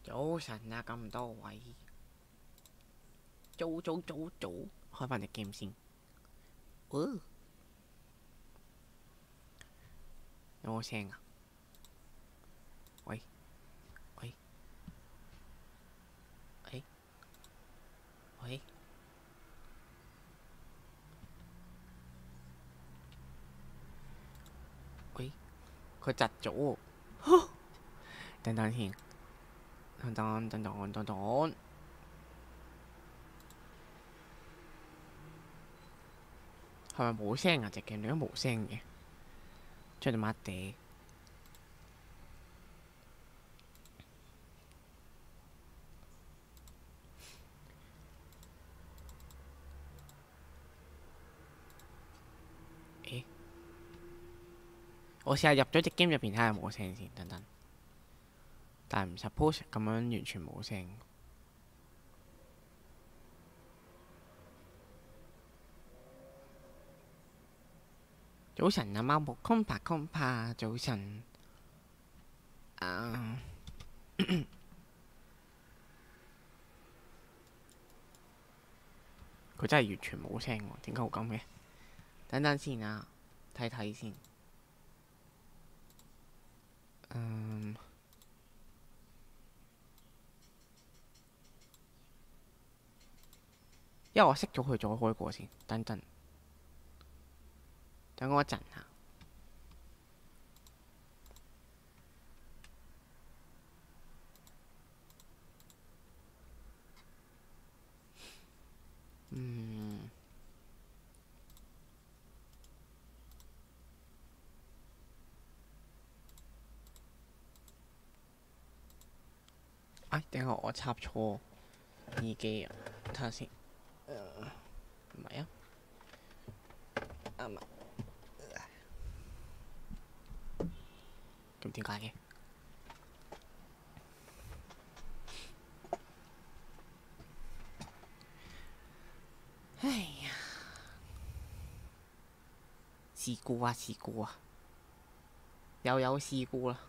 早晨啊，咁多位，早，開翻隻 game 先。有冇聲啊？喂，喂，喂，喂，喂，佢窒咗喎。等等先。等，係咪冇聲啊？隻 game 點解冇聲嘅？出嚟抹地。誒，我試下入咗隻 game 入邊睇下有冇聲先。等等。但係唔 suppose 咁樣完全冇聲。早晨啊，貓毛空拍，早晨。佢真係完全冇聲喎，點解會咁嘅？等等先啊，睇睇先。因為我熄咗佢再開過先。等我一陣嚇。定係我插錯耳機啊？睇下先。唔係啊，啱啊。咁點解嘅？哎呀，事故啊，又有事故啦！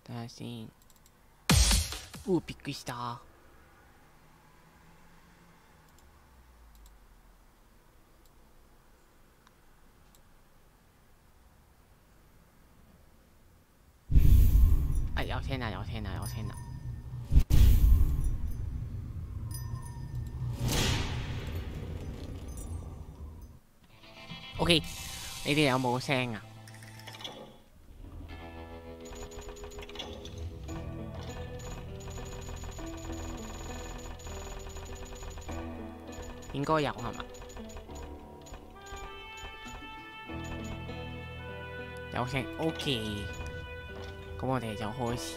等下先。びっくりした。有聽啦！OK， 你哋有冇聲啊？應該有係嘛？有聲 OK， 咁我哋就開始。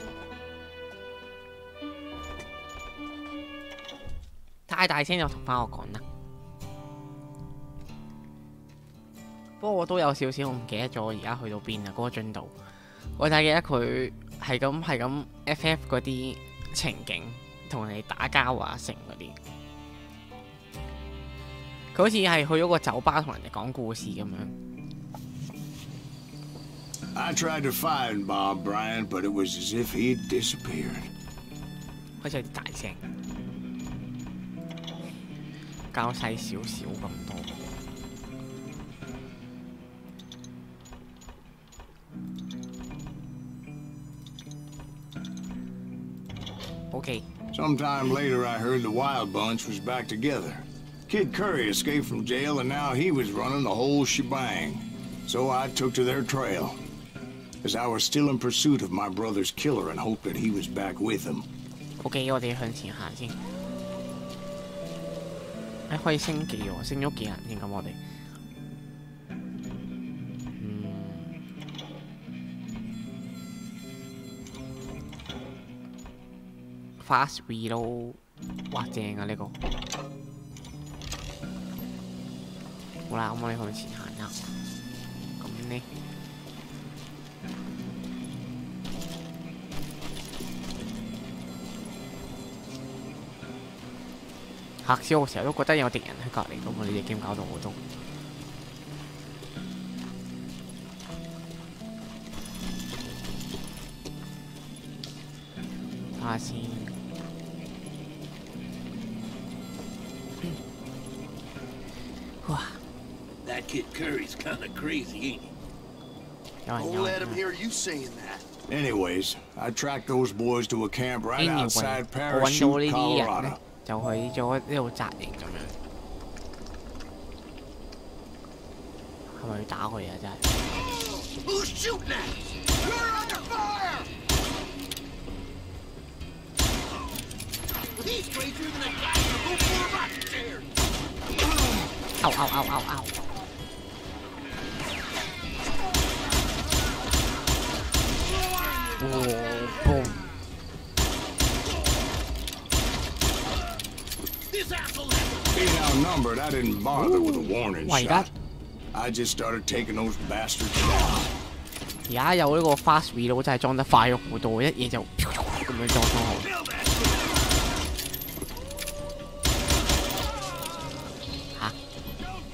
太大聲就同翻我講啦。不過我都有少少，我唔記得咗而家去到邊啦，嗰個進度。我就記得佢係咁 FF 嗰啲情景，同人哋打交啊成嗰啲。佢好似係去咗個酒吧同人哋講故事咁樣。I tried to find Bob Bryant, but it was as if he'd disappeared. 好似有啲大聲，較細少少咁多。OK。Sometime later, I heard the Wild Bunch was back together. Kid Curry escaped from jail, and now he was running the whole shebang. So I took to their trail, as I was still in pursuit of my brother's killer and hoped that he was back with him. OK， 我哋向前行先。可以升幾喎？升咗幾人先咁？我哋fast reload， 哇正啊呢個！好啦，咁我哋向前行啦。咁呢？嚇死我！成日都覺得有敵人喺隔離咁啊！呢隻 game 搞到我都。睇下先。哇！ That kid Curry's kind of crazy, ain't he? Don't let him hear you saying that. Anyways, I tracked those boys to a camp right outside Parachute, Colorado. 就去咗呢度紮營咁樣，係咪要打佢啊？真係。Who's shooting at us? You're under fire! He's crazier than a guy in a room full of rocking chairs. 哦，boom！ Being outnumbered, I didn't bother with a warning shot. I just started taking those bastards down. 而家有呢個 fast reload 真係裝得快咗好多，一嘢就咁樣裝好。嚇？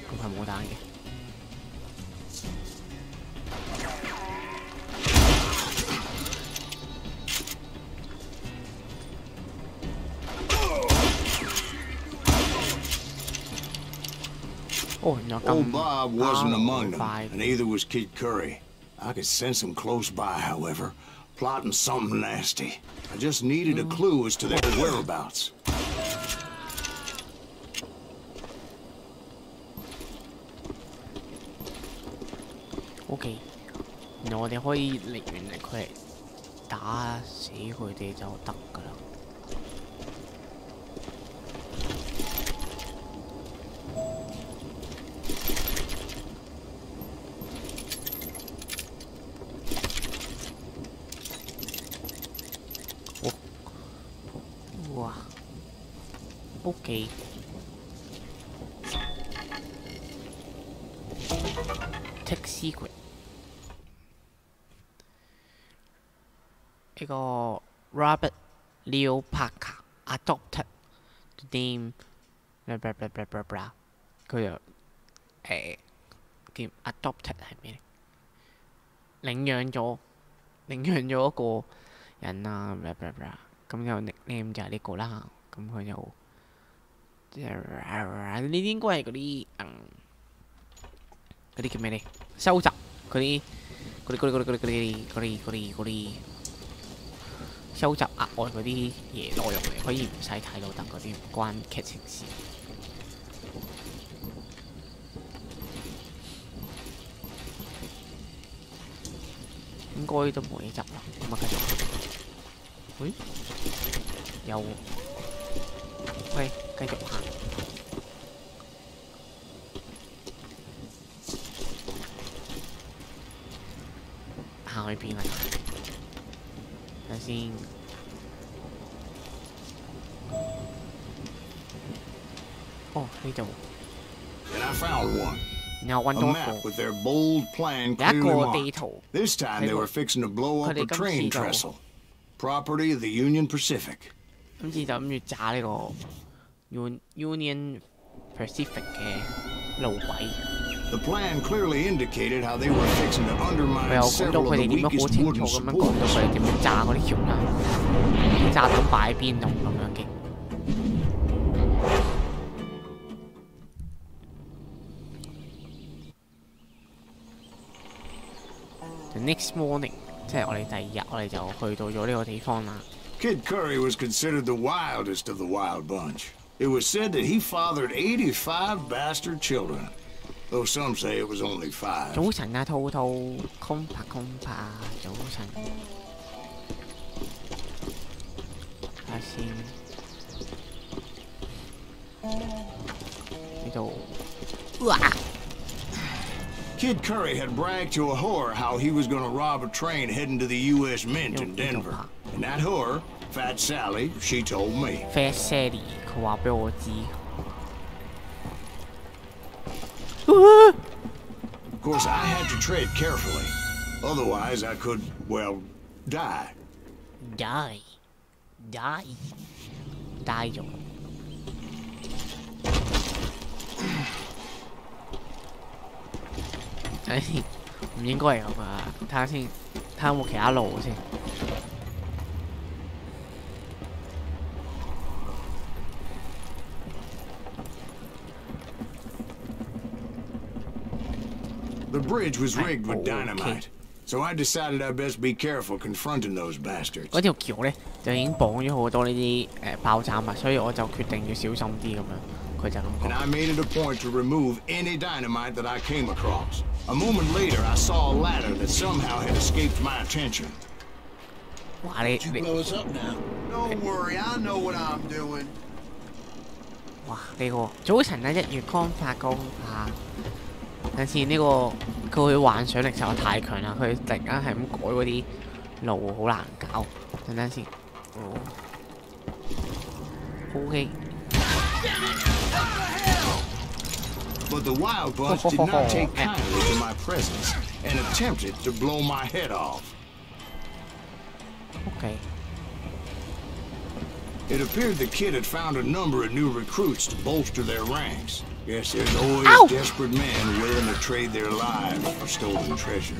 咁係冇彈嘅。哦，原來咁 Old Bob wasn't among them, 快 and neither was Kid Curry. I could sense him close by, however, plotting something nasty. I just needed a clue as to their whereabouts. OK， 原來我哋可以原嚟佢嚟打死佢哋就得㗎啦。哇 ，OK。Take secret。呢個 Robert Leo Parker adopted the name， 佢就叫 adopted 係咩？領養咗一個人啊，咁有 nickname 就係呢個啦。咁佢就呢啲應該係嗰啲叫咩咧？收集嗰啲收集額外嗰啲嘢內容嚟，可以唔使睇到得嗰啲唔關劇情事。應該都冇嘢執啦，咁啊繼續。喂，有，喂，繼續行。行去邊啊？睇先。哦，呢度。And I found one. 然後揾 A 到 map 一 with their bold plan 有一 clearly 個地 marked. 圖。 This time they were fixing to blow up a train trestle, property of the Union Pacific. 今次就諗住炸呢個 Union Pacific 嘅路軌。 The plan clearly indicated how they were fixing to 佢 undermine 又講到 several 佢 of 哋 the 點樣好 weakest 清楚 wooden 咁樣講到 supports. 佢哋點樣炸嗰啲橋啦，啲炸彈擺喺邊度咁樣嘅。The next morning， 即係我哋第二日，我哋就去到咗呢個地方啦。 Kid Curry was considered the wildest of the wild bunch. It was said that he fathered 85 bastard children, though some say it was only 5. 早晨啊，兔兔，空拍，早晨。睇下先，呢度，哇！ Kid Curry had bragged to a whore how he was going to rob a train heading to the U.S. Mint in Denver. And that whore, Fat Sally, she told me. Fat Sally， 佢話俾我知。 Of course, I had to tread carefully. Otherwise, I could, well, die. Die 咗。睇先，唔應該係咁啊！睇下先，睇下有冇其他路先。The bridge was rigged with dynamite, so I decided I'd best be careful confronting those bastards. 嗰條橋咧就已經綁咗好多呢啲爆炸物，所以我就決定要小心啲咁樣。佢就咁 And 講。 I made it a point to remove any dynamite that I came across. A moment later, I saw a ladder that somehow had escaped my attention. 哇！你 Blow us up now. Don't worry, I know what I'm doing. 哇！呢個早晨啊，一月光發光下。等先呢個佢幻想力實在太強啦！佢突然間係咁改嗰啲路，好難搞。等先。哦。OK。 But the wild bunch did not take kindly to my presence and attempted to blow my head off. OK。 It appeared the kid had found a number of new recruits to bolster their ranks. Guess there's always desperate men willing to trade their lives for stolen treasure.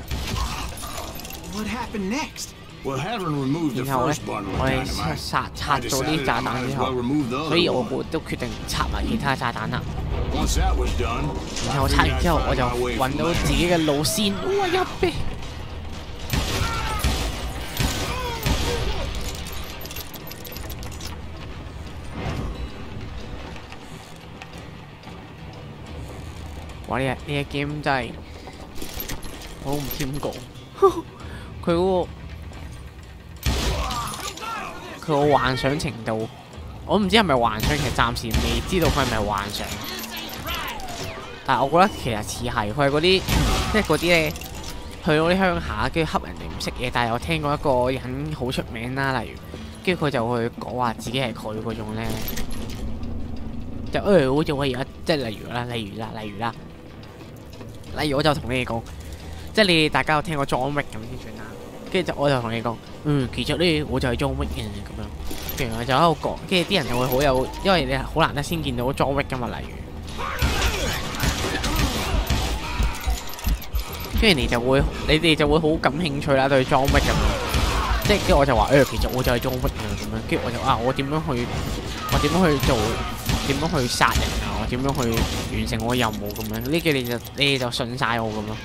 What happened next? Well, having removed the 然後咧 first bundle 我 of 哋 dynamite, 拆 I 咗啲 decided 炸 I 彈 might 之 as 後 well，remove the 所以 other 我 one. 都決定拆埋其他炸彈啦。 Once that was done, 然後 I 拆 figured 完 I'd 之後，我 find 就 my way 揾 from 到自 there. 己嘅路線。哇！入邊。哇！呢隻 game 真係我都唔知點講，佢嗰個幻想程度，我唔知係咪幻想，其實暫時未知道佢係咪幻想。但係我覺得其實似係，佢係嗰啲即係嗰啲咧，去到啲鄉下，跟住恰人哋唔識嘢，但係我聽過一個人好出名啦，例如跟住佢就去講話自己係佢嗰種咧，就好似我而家即係例如我就同你哋講，即係你哋大家有聽過 John Wick 咁先算啦。跟住我就同你講，其實咧我就係 John Wick 嘅咁樣。跟住我就喺度講，跟住啲人就會好有，因為你好難得先見到 John Wick 噶嘛，例如，跟住你哋就會好感興趣啦對 John Wick 咁樣。即係跟住我就話，其實我就係 John Wick 啊咁樣。跟住我就我點樣去做？點樣去殺人啊？我點樣去完成我任務咁樣？呢幾你哋就信晒我咁咯。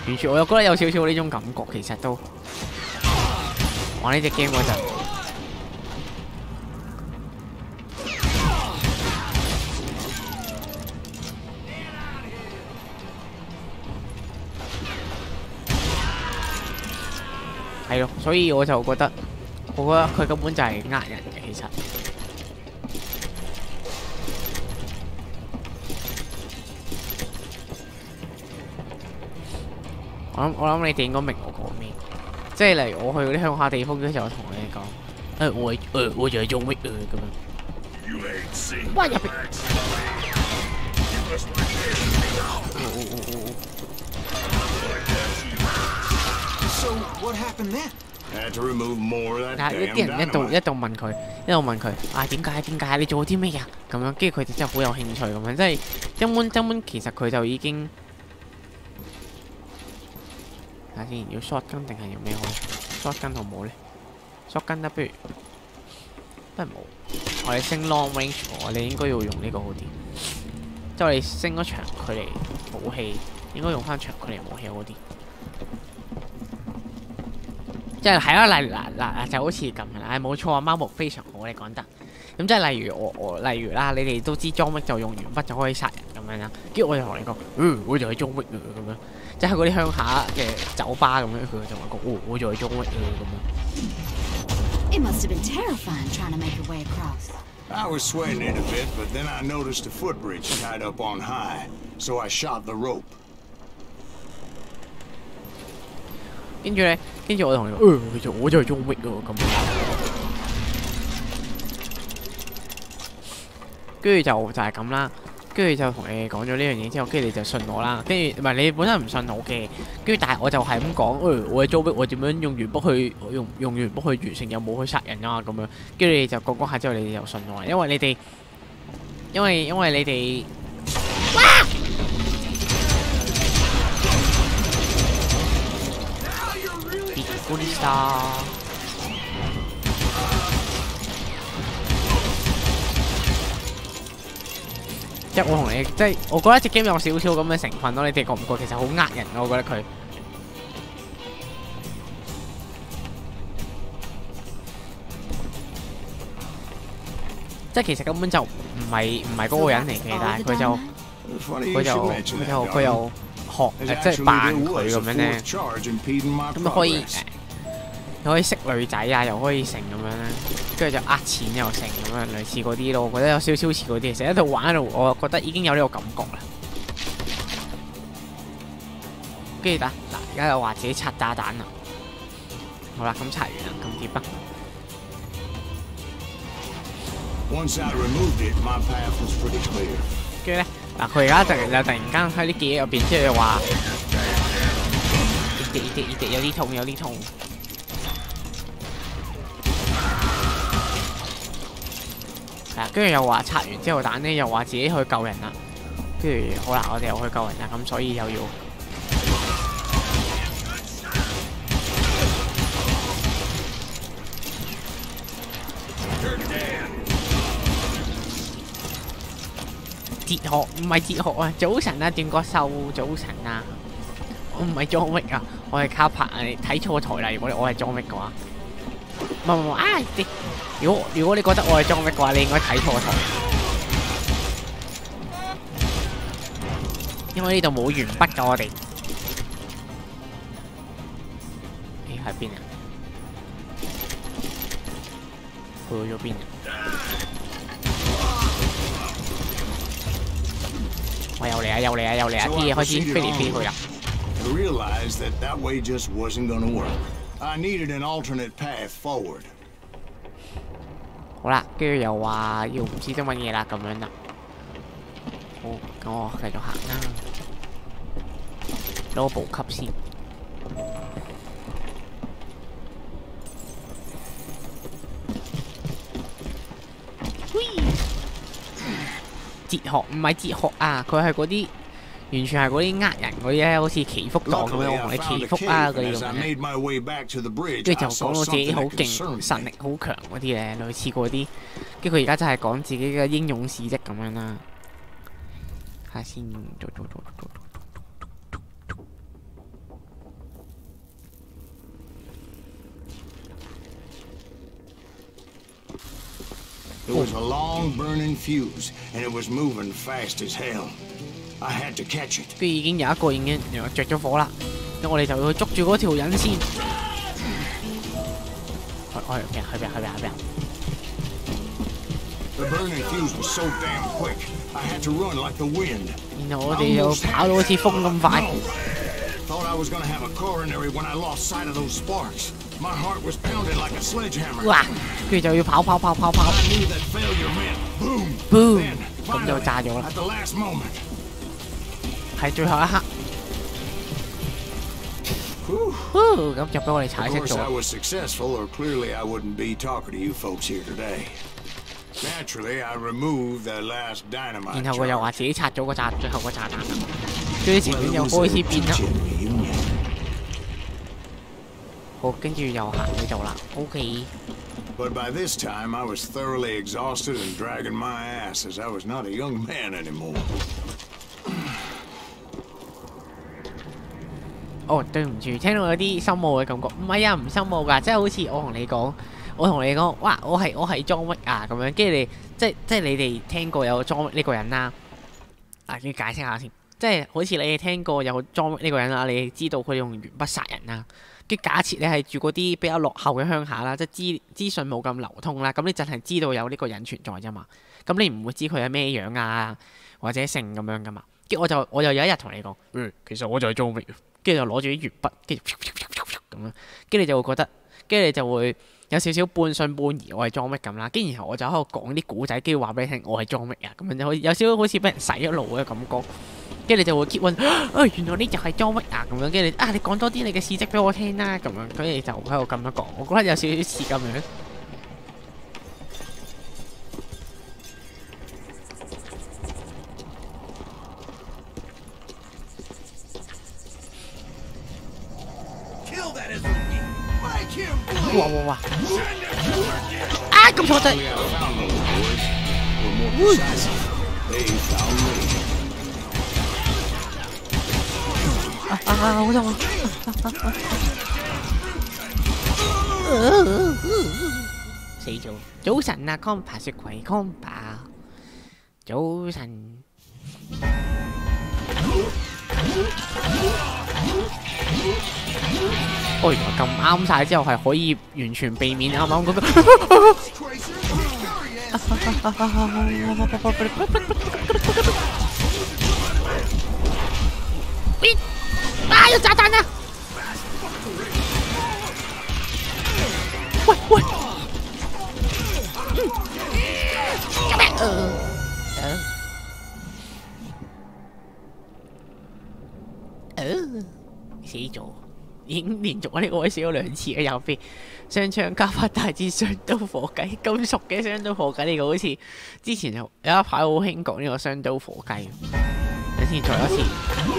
完全我又覺得有少少呢種感覺，其實都玩呢隻 game 嗰陣，係咯，所以我就覺得佢根本就係呃人嘅，其實。我諗你哋應該明我講咩，即係例如我去嗰啲鄉下地方嘅時候，我同你哋講，我就係做乜咁樣。哇！入邊。So what happened then? Had to remove more of that 但係 damn 啲人一度 dynamite. 問佢，點解你做啲咩呀？咁樣，跟住佢哋真係好有興趣咁樣，即係根本其實佢就已經。睇下先，要 shotgun 定係要咩好 ？shotgun 好冇咧 ？shotgun 得不如冇。我哋升 long range， 我哋應該要用呢個好啲。即係我哋升咗長距離武器，應該用翻長距離武器好啲。即係係啦，嗱就好似咁啦，冇錯啊，貓毛非常好，你講得。咁即係例如例如啦，你哋都知裝逼就用鉛筆就可以殺人咁樣啦。跟住我就同你講，我就係裝逼咁樣。即係嗰啲鄉下嘅酒吧咁樣，佢就話講，我就係裝逼咁樣。It must have been terrifying trying to make your way across. I was sweating it a bit, but then I noticed a footbridge tied up on high, so I shot the rope. 跟住我同你講，我就係裝逼喎咁樣。跟住就係咁啦。跟住就同你講咗呢樣嘢之後，跟住你就信我啦。跟住唔係你本身唔信我嘅，跟住但係我就係咁講，我係裝逼，我點樣用鉛筆去用鉛筆去完成任務去殺人啊咁樣。跟住你就講下之後，你哋就信我啦，因為你哋哇！別觀察。即係我同你，即係我覺得隻 game 有少少咁嘅成分咯，你哋覺唔覺？其實好呃人，我覺得佢。即係其實根本就唔係嗰個人嚟嘅，但係佢又學即係扮佢咁樣咧，咁就可以識女仔啊，又可以成咁樣咧，跟住就呃錢又成咁樣，類似嗰啲咯。我覺得有少少似嗰啲，成日喺度玩喺度，我覺得已經有呢個感覺啦。跟住而家又話自己拆炸彈啦。好啦，咁拆完啦，咁點啊？跟住咧，佢而家突然間喺啲記憶入邊，即係話有啲痛。跟住又話拆完之後彈咧，又話自己去救人啦。跟住好啦，我哋又去救人啦，咁所以又要哲學，唔係哲學啊！早晨啊，段國秀，早晨啊！我唔係裝域啊，我係卡帕，你睇錯台啦！如果我係裝域嘅話，唔啊！如果你覺得我係裝域嘅話，你應該睇錯台，因為呢度冇鉛筆㗎，我哋。誒喺邊啊？去咗邊啊？我又嚟啊！又嚟啊！又嚟啊！啲嘢開始飛嚟飛去啦。I realized that that way just wasn't going to work. I needed an alternate path forward. 好啦，跟住又話要唔知啲乜嘢啦，咁樣啦。好，咁我繼續行啦。攞補給先。哲學唔係哲學啊，佢係嗰啲完全係嗰啲呃人嗰啲咧，好似祈福黨咁樣，我同你祈福啊嗰啲咁樣。跟住就講到自己好勁，實力好強嗰啲咧，類似嗰啲。跟住佢而家就係講自己嘅英勇事蹟咁樣啦。睇下先，做。It was a long burning fuse, and it was moving fast as hell. I had to catch it. 跟住已經有一個已經着咗火啦，咁我哋就要去捉住嗰條人先。去邊？ The burning fuse was so damn quick, I had to run like the wind. 然後我哋就跑到好似風咁快。Thought I was gonna have a coronary when I lost sight of those sparks. My heart was pounding like a sledgehammer. 哇！跟住就要跑。I knew that failure meant boom. boom， Then, 咁就 finally, 炸咗啦。 at the last moment. 係最後一刻。咁就俾我哋踩 Of 熄 course, I 咗。 was successful, or clearly I wouldn't be talking to you folks here today. Naturally, I removed the last dynamite. 然後佢又話自己拆咗個最後個炸彈啦，跟住前面又開始變啦。好，跟住又行去度啦。OK。 But by this time, I was thoroughly exhausted and dragging my ass as I was not a young man anymore. 哦，對唔住，聽到有啲深奧嘅感覺。唔係啊，唔深奧㗎，即係好似我同你講，哇！我係裝域啊咁樣，跟住你即係你哋聽過有裝域呢個人啦。要解釋下先，即係好似你哋聽過有裝域呢個人啦，你知道佢用鉛筆殺人啦。跟住假設你係住嗰啲比較落後嘅鄉下啦，即係資訊冇咁流通啦，咁你淨係知道有呢個人存在啫嘛。咁你唔會知佢係咩樣啊，或者性咁樣噶嘛。跟住我就有一日同你講，其實我就係裝域，跟住就攞住啲鉛筆，跟住咁樣，跟住你就會覺得，跟住你就會有少少半信半疑，我係裝域咁啦。跟住然後我就喺度講啲古仔，跟住話俾你聽，我係裝域啊，咁樣就有少少好似俾人洗咗腦嘅感覺。跟住你就會 keep 問，原來呢就係裝域啊咁樣。跟住你講多啲你嘅事蹟俾我聽啦，咁樣。跟住你就喺度咁樣講，我覺得有少少似咁樣。哇！咁錯對。好痛啊！死咗。早晨啊，康爸雪葵，康爸。早晨。哦，原來咁啱晒之後係可以完全避免啱啱嗰個。有炸彈啊！喂！救命！死咗。已經連續我呢個位死咗2次嘅右邊，雙槍加發大戰雙刀火雞，咁熟嘅雙刀火雞呢個好似之前有一排好興講呢個雙刀火雞。等先，再一次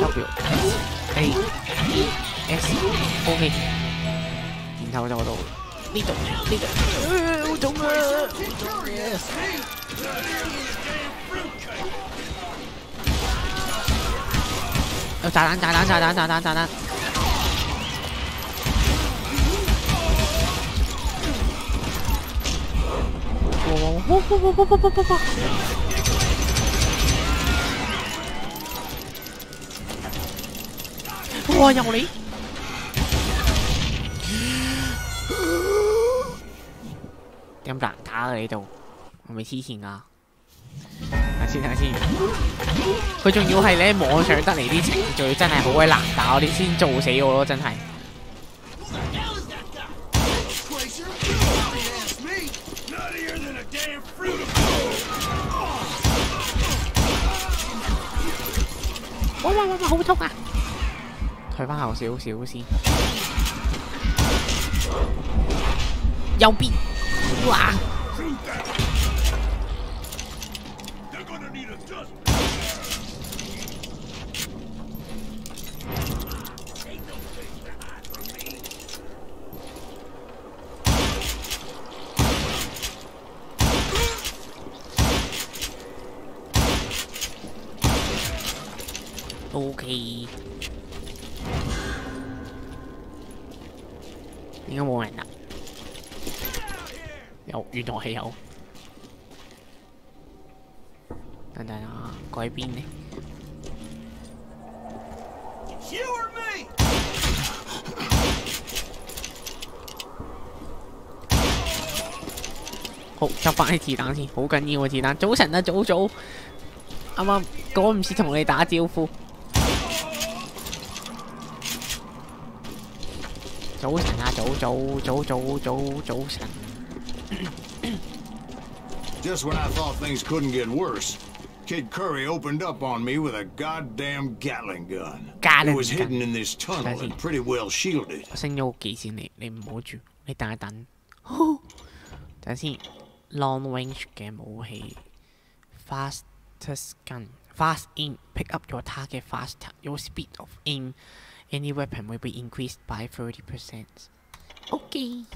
W A E S OK， 然後就到呢度，好痛啊！炸彈！哇！又嚟！點難打啊？呢度係咪黐線啊？睇下先，佢仲要係咧網上得嚟啲程序真係好鬼難打，我哋先做死我咯，真係。哇！好痛啊！退翻後少少先。右邊，哇！OK， 應該冇人啦。有，原來係有。等等啊，改邊呢？好，執翻啲子彈先，好緊要啊！子彈。早晨啊，早，啱啱趕唔切同你打招呼。早晨啊，早晨。Just when I thought things couldn't get worse, Kid Curry opened up on me with a goddamn Gatling gun. It was hidden in this tunnel and pretty well shielded. 我升咗幾先，你唔好住，你等一等。等先 ，long range 嘅武器 ，fastest gun，fast aim, pick up your target faster. Your speed of aim, any weapon will be increased by 30%. OK。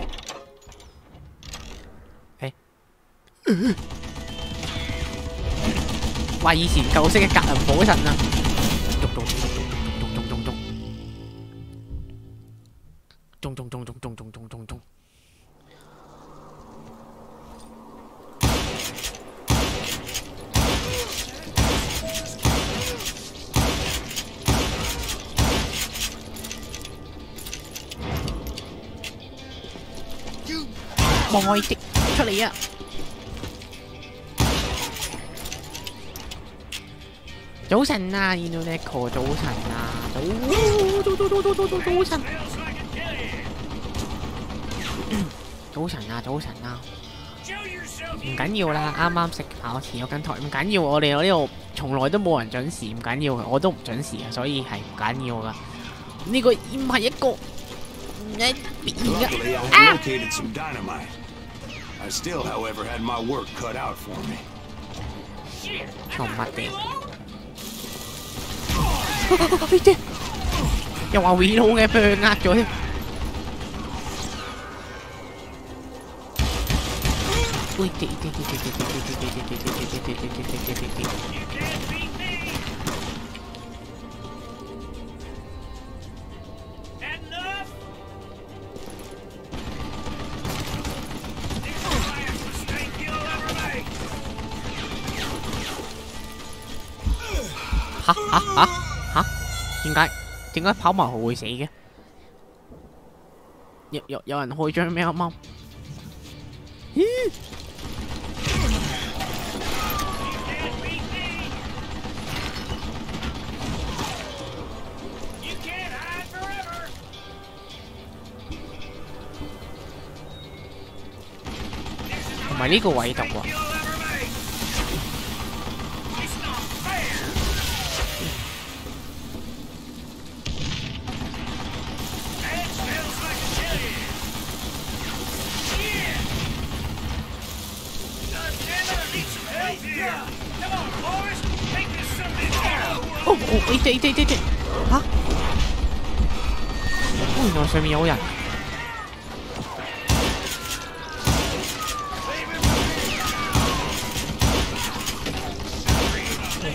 話以前舊式嘅格林火神啊，咚，望我滴出嚟啊！早晨啊 ，Indoneco 早晨啊，早晨。早晨啊，唔緊要啦，啱啱食飽遲咗跟台，唔緊要，我哋呢度從來都冇人準時，唔緊要嘅，我都唔準時啊，所以係唔緊要噶。呢個唔係一個一邊嘅啊！ I still, however, had my work cut out for me. 做乜嘅？又話 reload 嘅，俾佢呃咗添。吓？點解跑埋號會死嘅？有人開張咩啱啱？同埋呢個位度啊！對，吓？原來上面有人。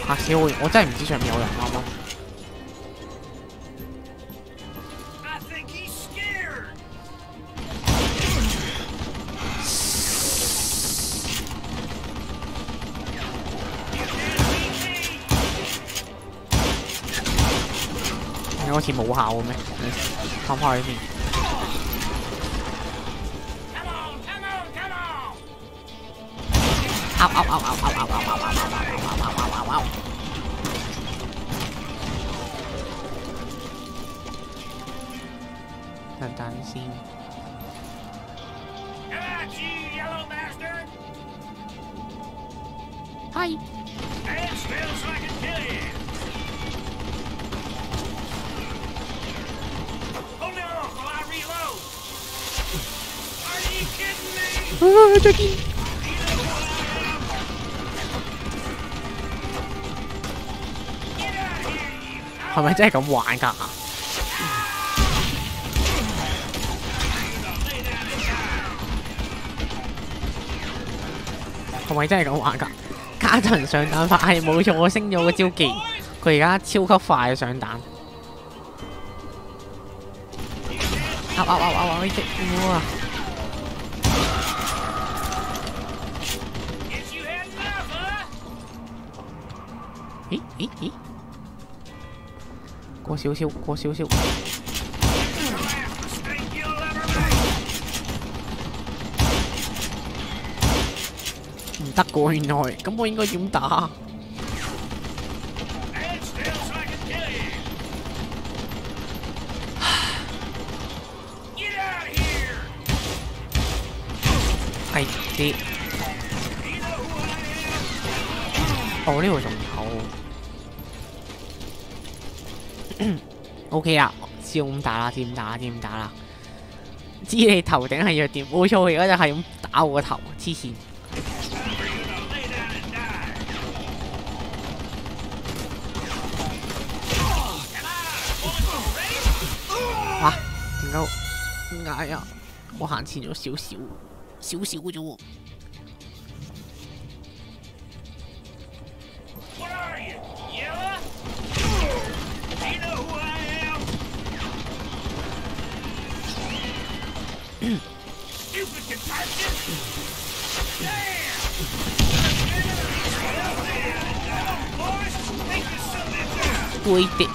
嚇死我！我真係唔知上面有人啱啱。你好似冇效嘅咩？翻返去先。等先。係。再見。係咪真係咁玩㗎？係咪真係咁玩㗎？卡頓上彈法係冇錯，我升咗個招技，佢而家超級快上彈。呢隻哇！咦？過少少。唔得喎，原來咁我應該點打？係啲。哦，呢度仲有。OK 啦，知咁打啦，知你頭頂係弱點，冇錯，而家就係咁打我個頭，黐線。哇！點解啊？我行前咗少少嘅啫喎。會跌。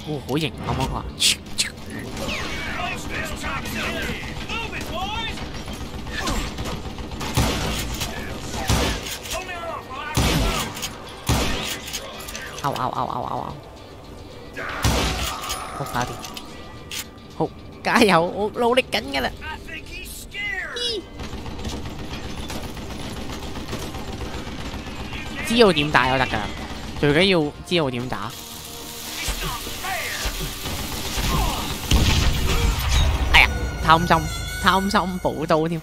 哦，好型啱啱話。嗷！好搞掂，好加油！我努力緊㗎啦。知道點打就得㗎啦，最緊要知道點打。哎呀，貪心寶刀添，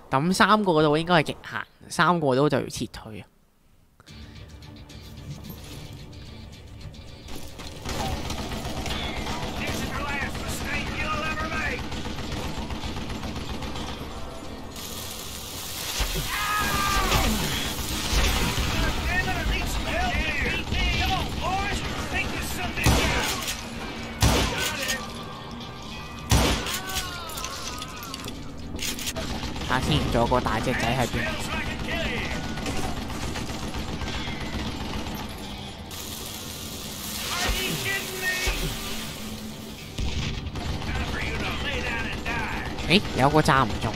抌3個度應該係極限，3個都就要撤退啊！下先，仲有個大隻仔喺邊？誒，有個揸唔中。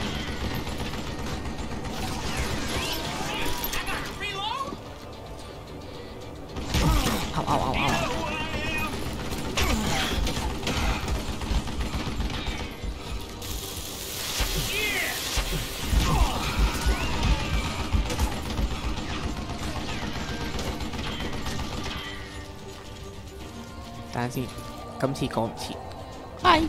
等陣先，今次趕唔切。係。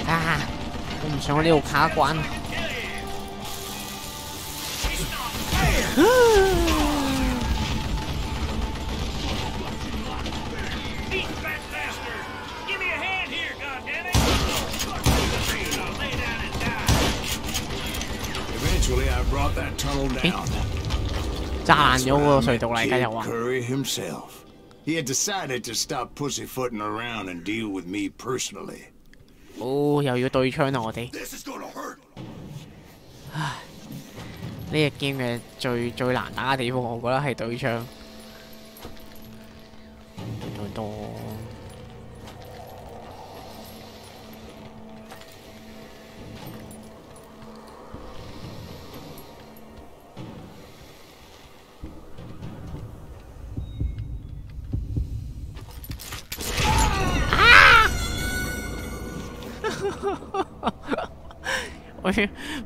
啊！我唔想喺呢度卡關。brought that tunnel down. 炸爛咗個隧道嚟，而家 Kid 又話。 Curry himself. He had decided to stop pussyfooting around and deal with me personally. 哦，又要對槍啦，我哋。 This is gonna hurt. 唉，呢隻 game 嘅最難打嘅地方，我覺得係對槍。多。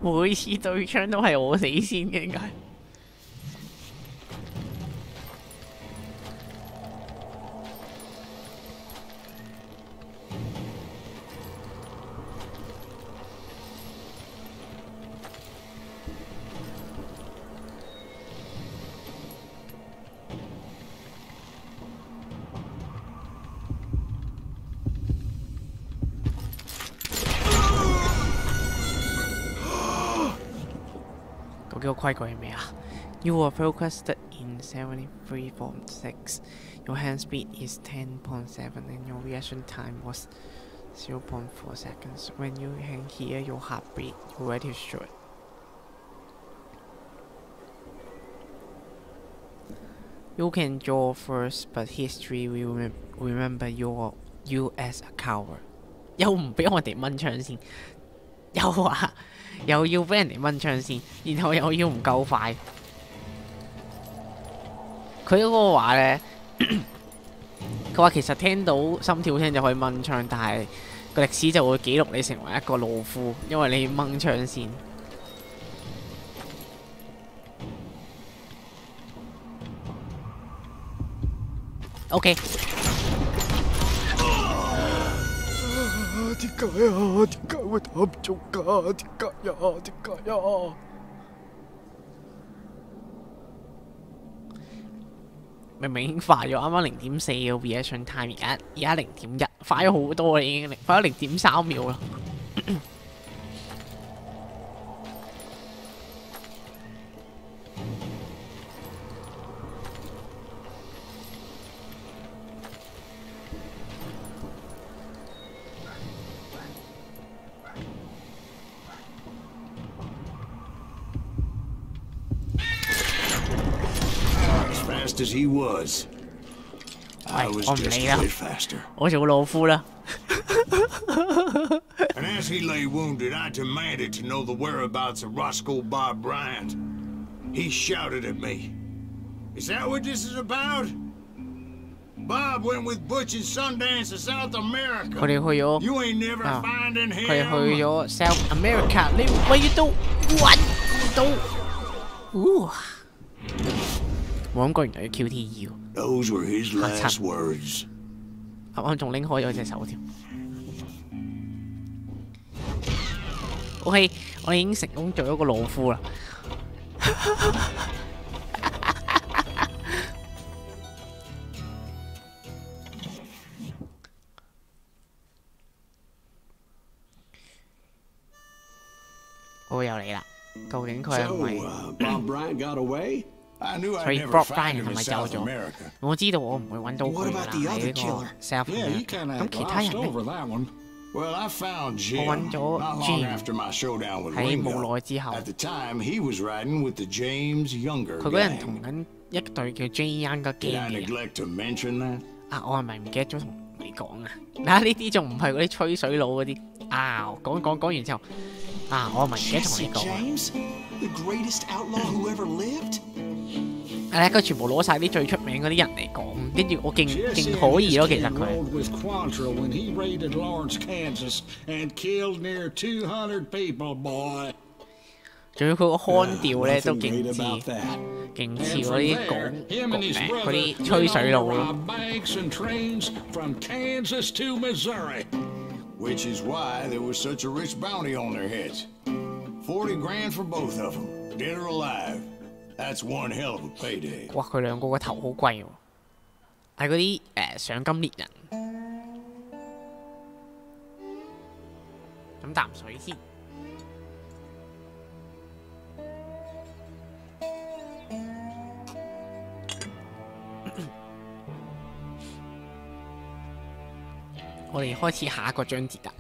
我每次對槍都係我死先嘅，點解？究竟個規矩係咩啊 ？You were focused in 73.6. Your hand speed is 10.7 and your reaction time was 0.4 seconds. When you can hear your heartbeat, you're ready to shoot. You can draw first, but history will remember you as a coward. 又唔俾我哋掹槍先，又話。又要俾人哋掹槍先，然後又要唔夠快。佢嗰個話咧，佢話其實聽到心跳聲就可以掹槍，但係個歷史就會記錄你成為一個懦夫，因為你掹槍先。OK。點解啊？點解會打唔中㗎？點解呀？點解呀？明明已經快咗，啱啱0.4個 reaction time， 而家0.1，快咗好多啦，已經快咗0.3秒啦。As he was, I was just a bit faster. 我做懦夫啦。And as he lay wounded, I demanded to know the whereabouts of Roscoe Bob Bryant. He shouted at me. Is that what this is about? Bob went with Butch and Sundance to South America. 佢哋去咗 You ain't never finding 佢哋 him. 去咗 South America， 你乜嘢都揾唔到。冇諗過原來要 QTE 喎。 Those were his last words. 啱啱仲拎開咗隻手添。OK， 我哋已經成功做咗個懦夫啦。我又嚟啦，究竟佢係咪？ Bob Bryant got away? I knew 所 I'd 以 never Bob find Bryant him 係 in 咪走 South 咗？ America. 我知道我唔會揾到佢啦，喺呢個 South Yeah, you America。 kind 咁 of 其他人 glossed 咧？ over that one. Well, I found Jim 我揾咗 not long Jim after my showdown with 喺冇 Ringo. 耐之後， At the time, he was riding with the James Younger 佢嗰人同 gang. 緊一隊叫 J Young 嘅 Did I gang 嘅人。 neglect to mention that? 啊，我係咪唔記得咗同你講啊？嗱，呢啲仲唔係嗰啲吹水佬嗰啲啊？講完之後，啊，我係咪唔記得同 Jesse 你講啊？ James, the greatest outlaw who ever lived? 佢全部攞晒啲最出名嗰啲人嚟講，跟住我勁 Jesse 可以 and 咯， his 其實 team 佢。 rode with Quantrill when he raided Lawrence, Kansas, and killed near 200 people, boy. 仲要佢個腔調咧都 Nothing 勁 great 似 about that. 勁似 And 嗰 from 啲 there, him and his 嗰 brother 啲吹 went 水 on 佬 to 咯。 rob banks and trains from Kansas to Missouri. Which is why there was such a rich bounty on their heads. 40 grand for both of them, dead or alive. That's one hell of a payday. 哇！佢兩個個頭好貴喎，係嗰啲賞金獵人。飲啖水先。我哋開始下一個章節啦。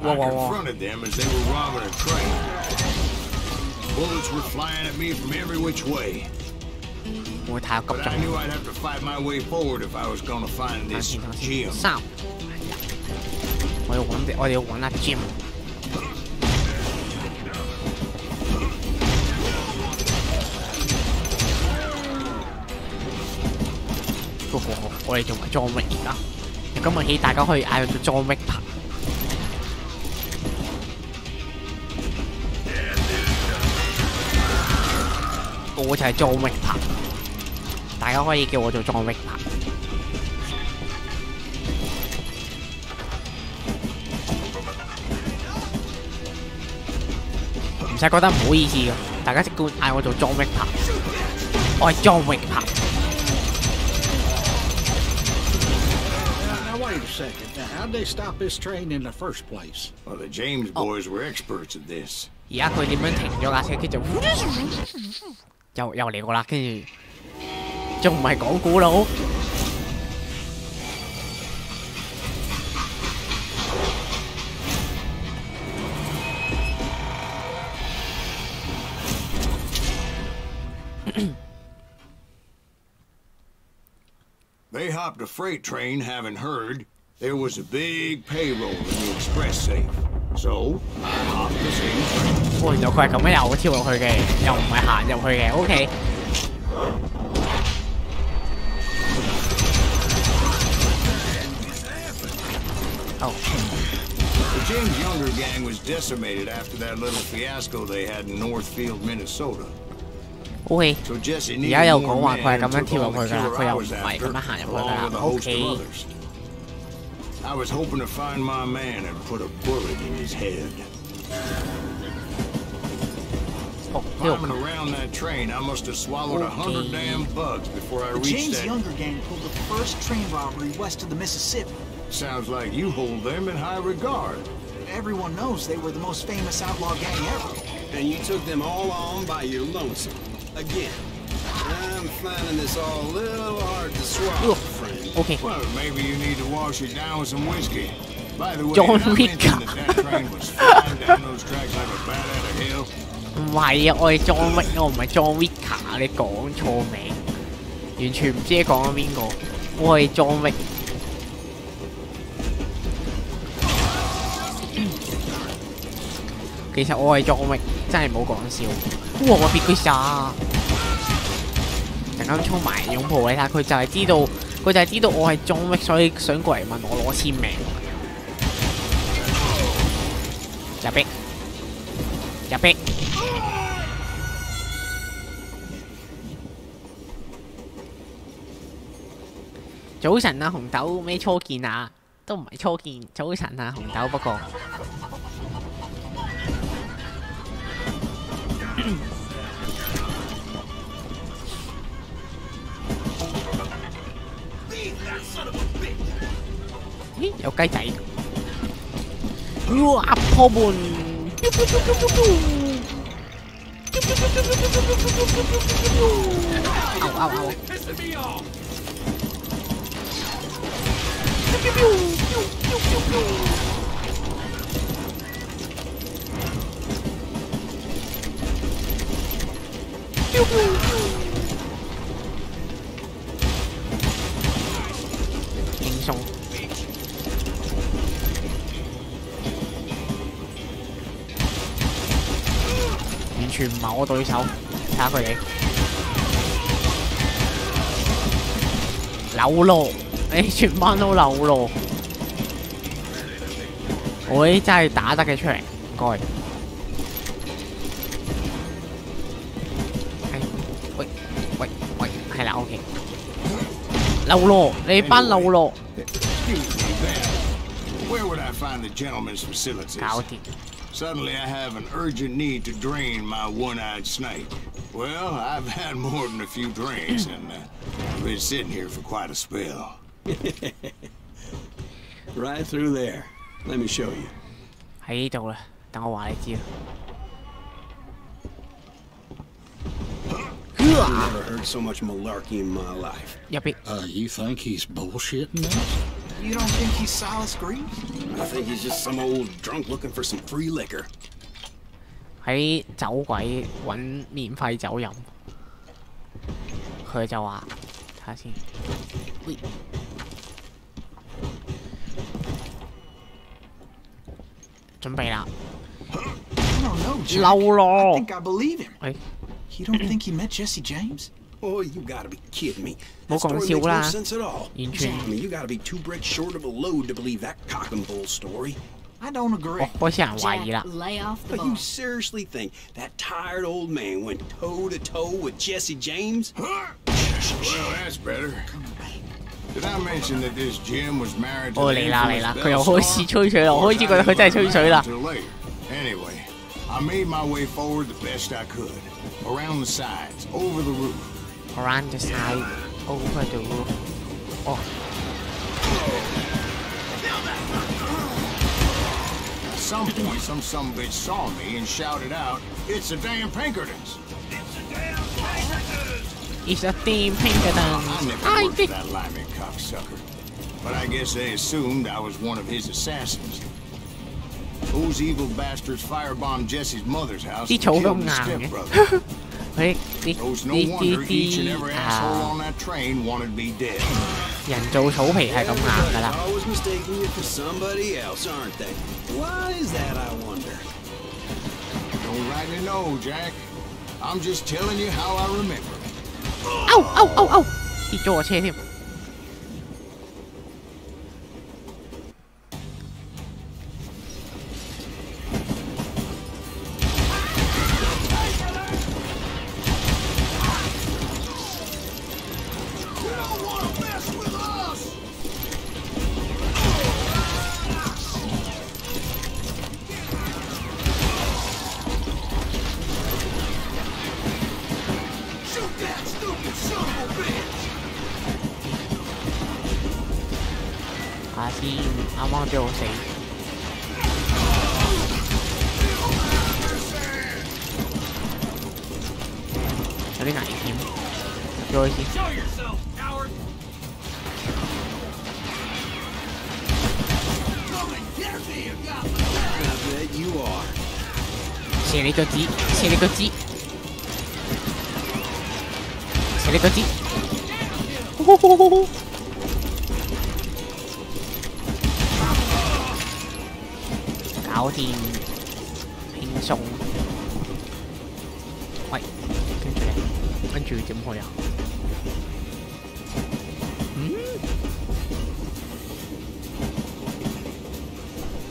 I confronted them as they were robbing a train. Bullets were flying at me from every which way. 會太急 But I knew I'd have to fight my way forward if I was going to find this gem. 3，我哋要揾阿 Jim。我哋做埋裝 Wick 而家。今日起大家可以嗌佢做裝 Wick 拍。我就係裝 Wick 拍，大家可以叫我做裝 Wick 拍。唔使覺得唔好意思嘅，大家即管嗌我做裝 Wick 拍，我係裝 Wick 拍。Now wait a second. Now, how'd they stop this train in the first place? Well, the James boys were experts at this. 而家佢點樣停咗架車，跟住又嚟過啦，跟住仲唔係講古佬？They hopped a freight train, having heard there was a big payroll in the express safe. So I hopped the same train. 原來佢係咁樣又跳落去嘅，又唔係行入去嘅。OK。哦。The James Younger gang was decimated after that little fiasco they had in Northfield, Minnesota. OK。 So Jesse 而家 needed 又 more 講話 men 佢係咁樣 and 跳 took 入 on 去 the 㗎啦， killer 佢 I 又唔 was 係咁 after, 樣行入去㗎 along 啦。with a host of OK。 others. I was hoping to find my man and put a bullet in his head. 哦，呢度 Climbing around that train, I must have swallowed 100 damn bugs before I The reached James that. Younger gang pulled the first train robbery west of the Mississippi. Sounds like you hold them in high regard. Everyone knows they were the most famous outlaw gang ever. And you took them all on by your lonesome. Again, I'm finding this all a little hard to swallow, friend. OK。 Well, maybe you need to wash it down with some whiskey. By the way, John did I Wick. mention that train was flying down those tracks like a bat out of hell? 唔係啊，我係裝 Wick，我唔係裝 Wicker，你講錯名，完全唔知你講緊邊個。我係裝 Wick。其實我係裝 Wick，真係冇講笑。哇！我別佢殺，突然間衝埋擁抱你睇，佢就係知道我係裝 Wick，所以想過嚟問我攞簽名。入逼，入逼。早晨啊，紅豆咩初見啊？都唔係初見。早晨啊，紅豆不過。咦，有雞仔。哇！破門。嗷！輕鬆。完全唔係我對手，睇下佢哋。扭咯，你全班都扭咯。我啲真係打得嘅出嚟，唔該。喂，係啦 ，OK。扭咯，你班扭咯。 Excuse me, Ben. Where would I find the gentleman's facilities? 搞掂。 Suddenly I have an urgent need to drain my one-eyed snake. Well, I've had more than a few drinks, and I've been sitting here for quite a spell. Right through there. Let me show you. 喺呢度啦，等我話你知啦。never heard so much malarkey in my life. 入邊 You think he's bullshitting us? You don't think he's Silas Greaves? I think he's just some old drunk looking for some free liquor. 喺酒鬼揾免費酒飲，佢就話睇下先，喂，準備啦， I don't know, Jack. 嬲 I 咯， think I believe him. 喂， You don't think he met Jesse James? Oh, you gotta be kidding me.冇 That 講 story 笑 makes 啦 no sense at all. 完全 I mean, you gotta be 2 bricks short of a load to believe that cock and bull story. I don't agree. 開始有人懷 Jack, 疑啦， lay off the But you ball. seriously think that tired old man went toe to toe with Jesse James? Well, that's better. Did I mention that this Jim was married to 哦 the 嚟啦嚟 infamous 啦， Bell 佢又開始 Star? 吹水啦，我開始覺得佢真係吹水啦。 Until later. Anyway, I made my way forward the best I could. Around the sides, over the roof. Around the side, over the roof. 哦， At some point, some sumbitch saw me and shouted out, "It's the damn Pinkertons!" It's a team Pinkerton. I never I worked did. for that limey cocksucker. But I guess they assumed I was one of his assassins. Those evil bastards firebombed Jesse's mother's house and 啲草咁 killed his 硬嘅， stepbrother. 佢 So it's no 啲 wonder each and every asshole 啊 on that train wanted me dead. 人造草皮係咁硬㗎 Everybody's 啦。 always mistaking you for somebody else, aren't they? Why is that, I wonder? Don't rightly know, Jack. I'm just telling you how I remember. 跌咗我車添。睇下先，啱啱俾我死。有啲危險，入咗去先。I bet you are. 射你腳趾，射你腳趾，射你腳趾。搞掂，輕鬆。喂，跟住點去啊？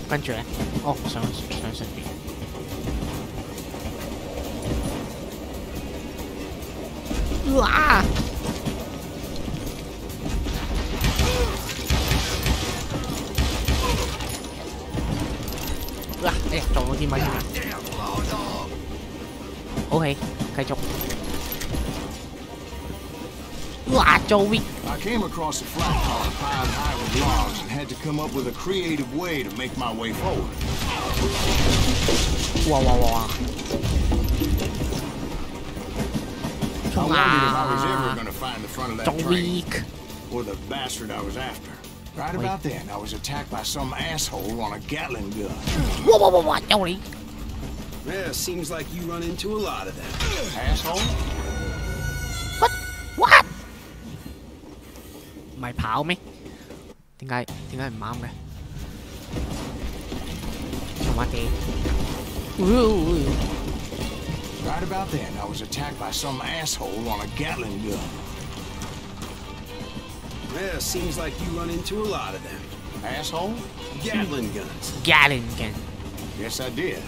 跟住咧，哦，上上邊。哇！哇！哎呀，撞到啲乜嘢？OK，繼續。哇！做 weak。 I came across a flat car piled high with logs and had to come up with a creative way to make my way forward. 哇哇哇！ I wondered if I was ever going to find the front of that 做 train weak。 or the bastard I was after. Right about then, I was attacked by some asshole on a Gatling gun. 哇哇哇哇！有你。 Yeah, seems like you run into a lot of them. Asshole? What？唔係跑咩？點解唔啱嘅？做乜嘢？ Right about then, I was attacked by some asshole on a Gatling gun. Yeah, seems like you run into a lot of them. Asshole? Gatling guns. Gatling Yes, I did.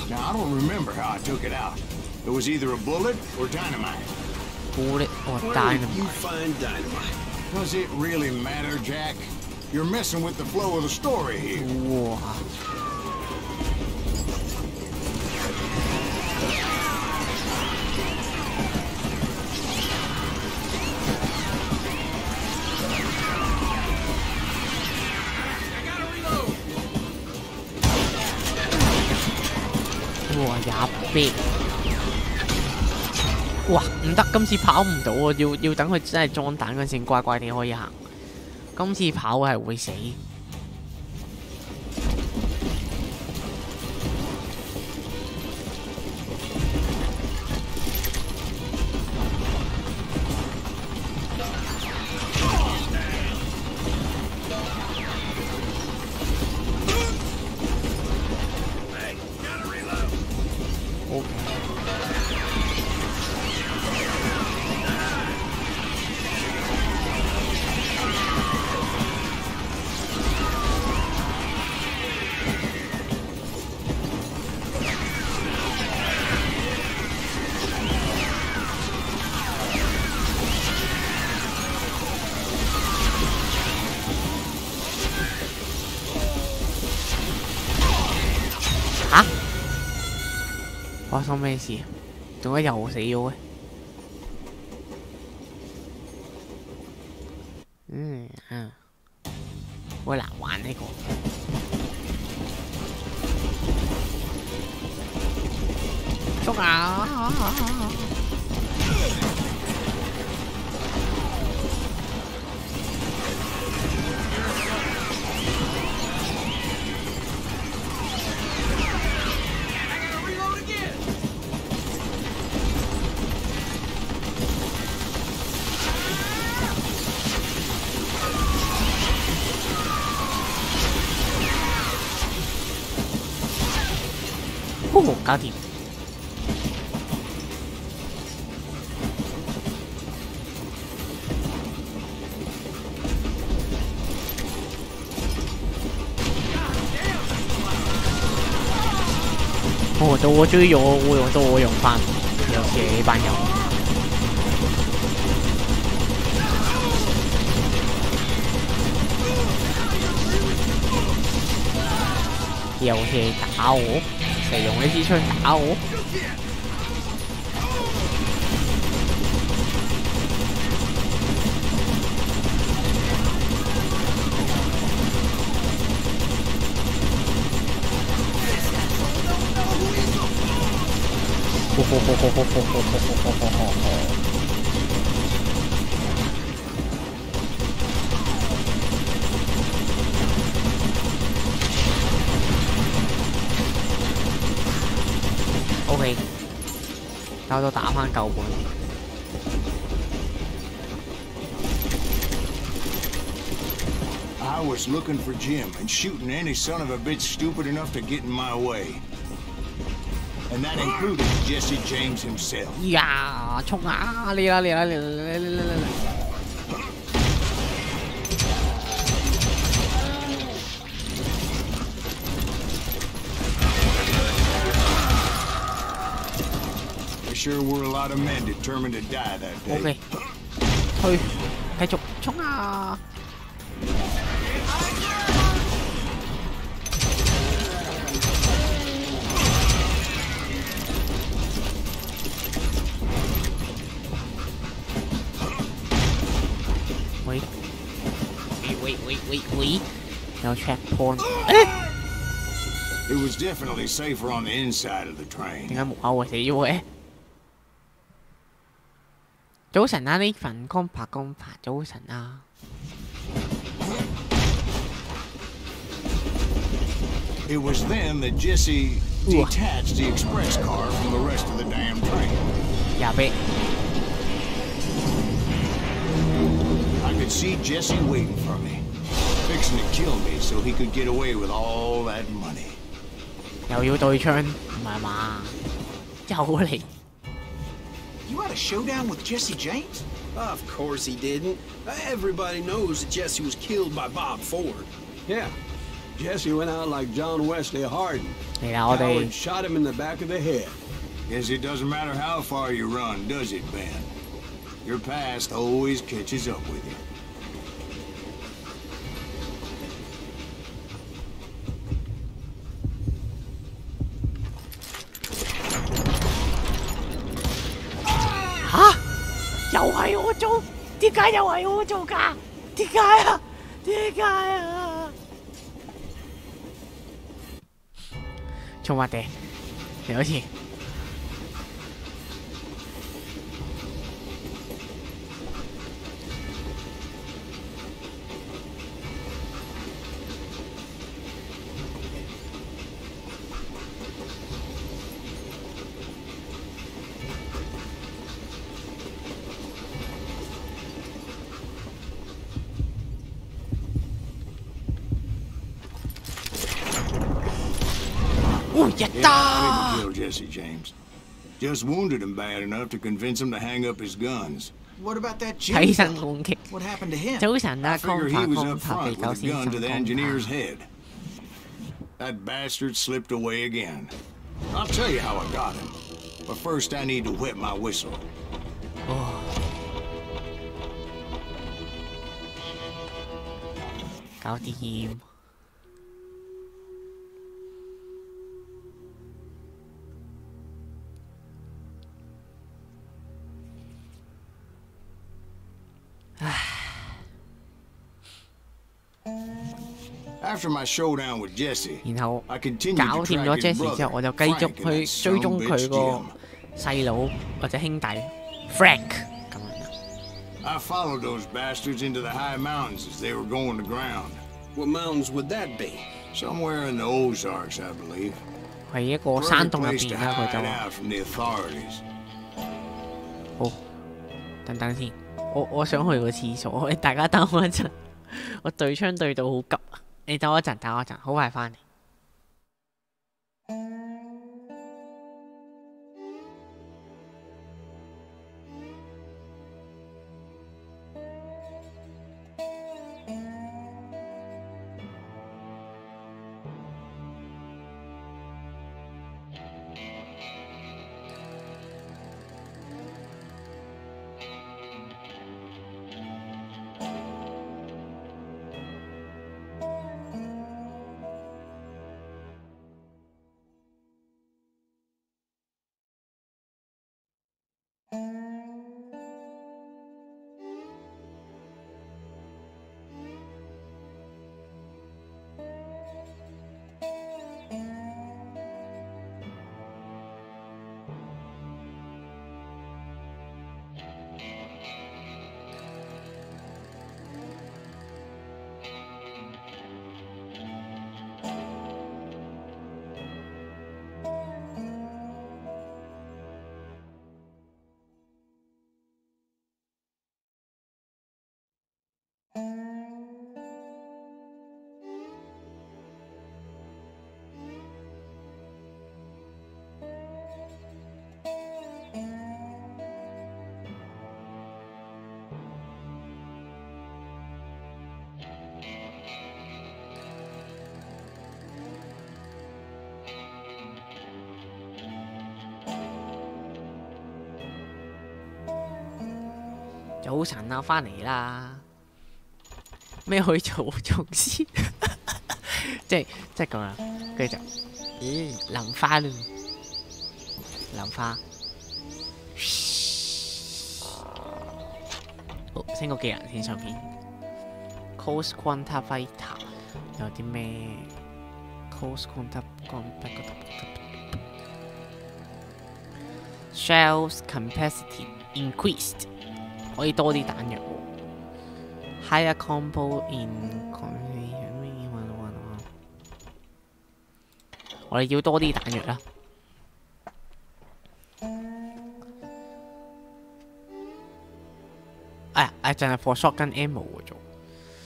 Now, I don't remember how I took it out. It was either a bullet or dynamite. bullet or Where did you dynamite。 find dynamite? Does it really matter, Jack? You're messing with the flow of the story here. 哇！哇！廿臂！哇，唔得，今次跑唔到啊！要等佢真係裝彈嗰陣先乖乖地可以行。今次跑係會死。發生咩事？點解又死咗嘅？好難玩呢個。衝啊！搞掂。到我終於用翻，有時呢班友。有時打我。用呢支槍打我，OK， 搞到打返舊本。I was looking for Jim and shooting any son of a bitch stupid enough to get in my way. And that included Jesse James himself. 呀，衝啊！嚟啦嚟啦嚟嚟嚟嚟嚟！ Sure were a lot of men determined to die that day. OK， 去，繼續衝啊！喂，有 checkpoint。It was definitely safer on the inside of the train. 點解無口會死咗嘅？ 早晨啊，呢份工拍早晨啊。It was then that Jesse detached the express car from the rest of the damn train. 呀呗。I could see Jesse waiting for me, fixing to kill me so he could get away with all that money. 又要對槍，唔係嘛？又嚟。 You had a showdown with Jesse James? Of course he didn't. Everybody knows that Jesse was killed by Bob Ford. Yeah. Jesse went out like John Wesley Hardin. Yeah, Howard shot him in the back of the head. Guess it doesn't matter how far you run, does it, Ben? Your past always catches up with you. Huh? 又係我做？點解又係我做㗎？點解啊？點解啊？衝乜地？嚟多次。Yeah, I didn't kill Jesse James. Just wounded him bad enough to convince him to hang up his guns. What about that 睇 Jim 身 fella? 攻擊。 What happened to him? 早晨啊， I 康 figure 柏 he was 康 up 柏 front 被 with 狗 a 先 gun 生 to the 康 engineer's 柏。 head. That bastard slipped away again. I'll tell you how I got him. But first I need to wet my whistle. 搞掂。After my showdown with Jesse, 然後 I continued 搞 to 掂 track 咗 his Jesse 之後， brother, 我就繼續 Frank, and 去 that 追 son 蹤 of a 佢 bitch 個 Jim. 細佬或者兄弟 Frank 咁樣啦。 I followed those bastards into the high mountains as they were going to ground. What mountains would that be? Somewhere in the Ozarks, I believe. 喺一個 Perfect 山洞入 place 邊 to 啦，佢 hide 就話： out from the authorities. 好，等等先，我想去個廁所，大家等我一陣，我對槍對到好急啊！你等我一陣，等我一陣，好快翻嚟。早晨啊，翻嚟啦！咩可以做總先？即係咁啦，跟住就淋花咯，淋花。好，升個技能先上邊。Close Quanta Fighter 有啲咩 ？Close Quanta Shells Capacity Increased。可以多啲彈藥喎 ，higher combo in 我哋要多啲彈藥啦。淨係 for shotgun ammo 嘅啫，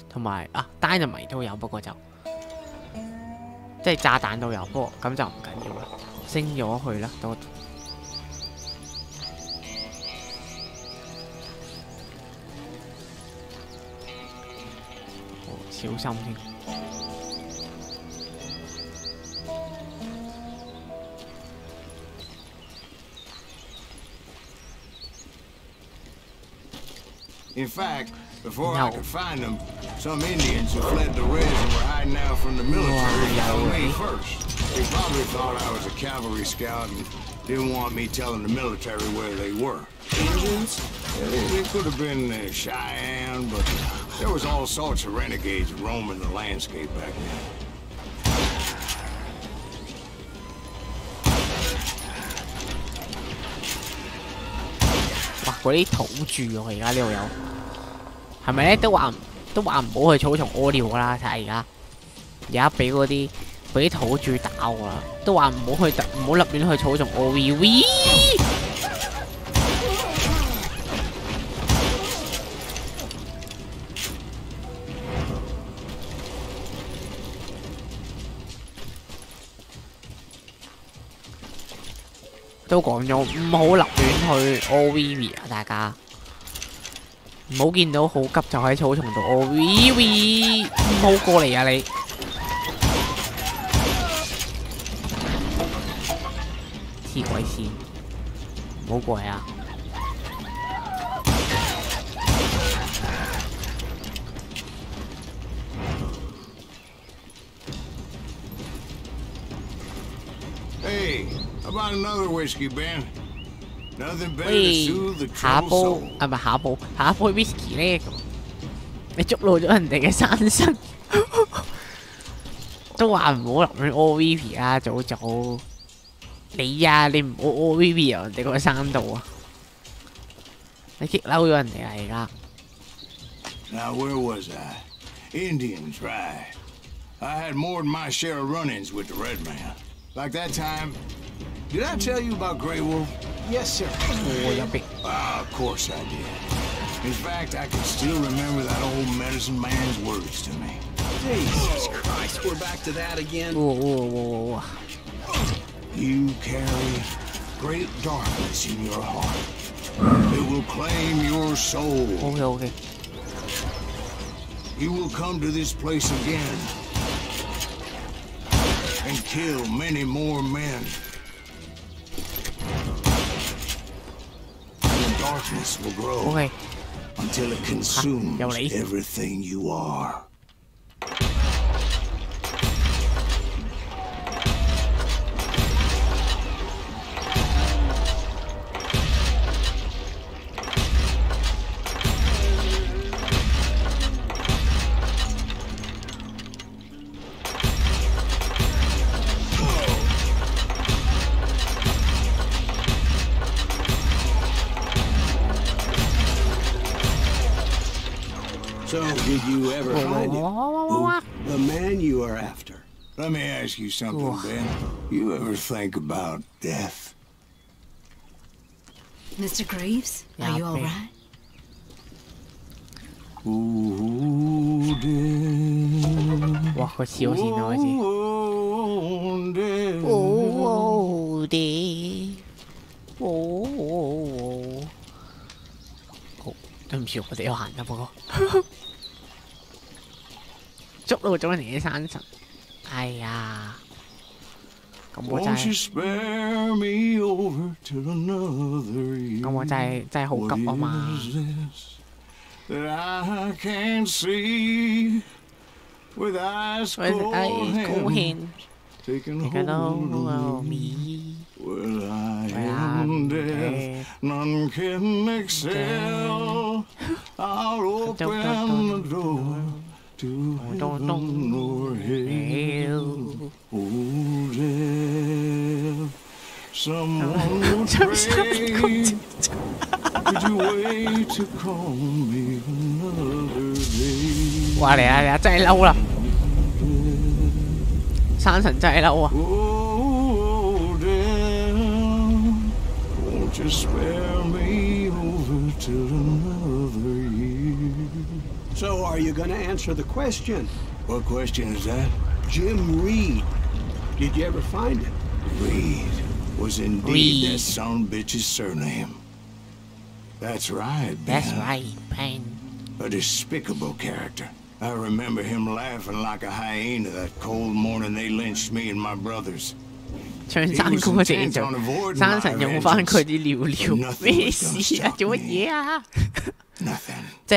同埋dynamite 都有，不過就即係炸彈都有，不過咁就唔緊要啦，升咗去啦，都。小心添。In fact, before I could find them, some Indians who fled the res and were hiding out from the military found me first. They probably thought I was a cavalry scout and didn't want me telling the military where they were. Indians? It could have been Cheyenne, but there was all sorts of renegades roaming the landscape back then. 哇！嗰啲土著喎，而家呢度有，係咪咧？都話唔好去草叢屙尿㗎啦！睇下而家俾啲土著打我啦，都話唔好立亂去草叢屙 VV。都講咗唔好立亂去 OVV 啊，大家唔好見到好急就喺草叢度 OVV， 唔好過嚟啊你！黐鬼線，唔好過嚟啊！Hey, how about another whiskey, Ben? Nothing better to 喂， soothe the 下一 troubled 波 soul. 啊唔係下一波，下一波 whisky 咧，你捉漏咗人哋嘅山身，都話唔好立亂 OVP 啊，早早。你呀，你唔好 OVP 啊，人哋個山度啊，你激嬲咗人哋啊而家。Now, where was I? Indians, right. I had more than my share of run-ins with the red man. Like that time. Did I tell you about Grey Wolf? Yes, sir. 我有逼。 Of course I did. In fact, I can still remember that old medicine man's words to me. Jesus Christ, we're back to that again. Whoa. You carry great darkness in your heart. It will claim your soul. OK。 You will come to this place again and kill many more men. And the darkness will grow OK。 until it consumes 有你 everything you are. So, did you ever find him? The man you are after. Let me ask you something, Ben. You ever think about death? Mr. Greaves, are you all right? Ooh, death. 哇，佢笑先啊，開始。 Oh, death. 哦啲，哦，好，對唔住，我哋有行得不過，捉到咗人哋嘅山神，哎呀，咁我真 Won't you 係， spare me over till another year? 咁我真係好急啊嘛 What is this that I can't see with eyes 我係 cold 高 hands 興， taking 你睇到 hold of 我 me. 面， Well, I Well, am I'm death, none can excel. I'll open the door to heaven or hell. Oh, death, someone would pray. Could you wait to call me another day? 哇嚟啊！真係嬲啦，山神真係嬲啊！ Oh, death, won't you spare me over till another year? So, are you going to answer the question? What question is that? Jim Reed. Did you ever find him? Reed was indeed Reed. that son bitch's surname. That's right, Ben. That's right, Ben。 A despicable character. I remember him laughing like a hyena that cold morning they lynched me and my brothers. 唱山歌嗰陣就山神用翻佢啲尿尿，咩事啊？做乜嘢啊？ Nothing. 即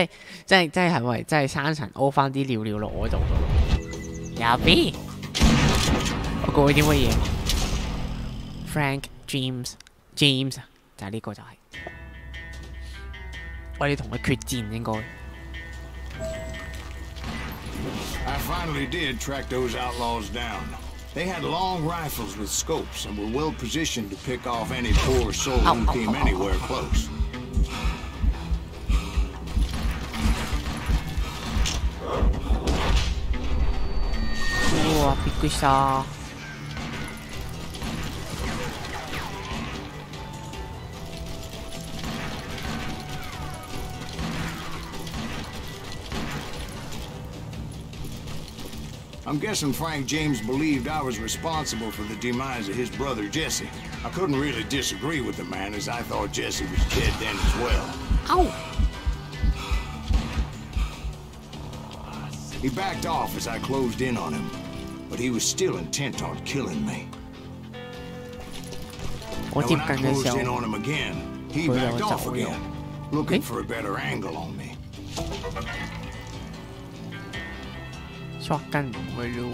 係係咪真係山神屙翻啲尿尿落我度？入邊，我過去啲乜嘢 ？Frank James 就係呢個就係，我哋同佢決戰應該。 I finally did track those outlaws down. They had long rifles with scopes and were well positioned to pick off any poor soul who came anywhere close. 우와, びっくりした。 I'm guessing Frank James believed I was responsible for the demise of his brother Jesse. I couldn't really disagree with the man, as I thought Jesse was dead then as well. Ow! He backed off as I closed in on him, but he was still intent on killing me. Now, when I closed in on him again, he backed off again, looking for a better angle on me. shotgun 唔會咯。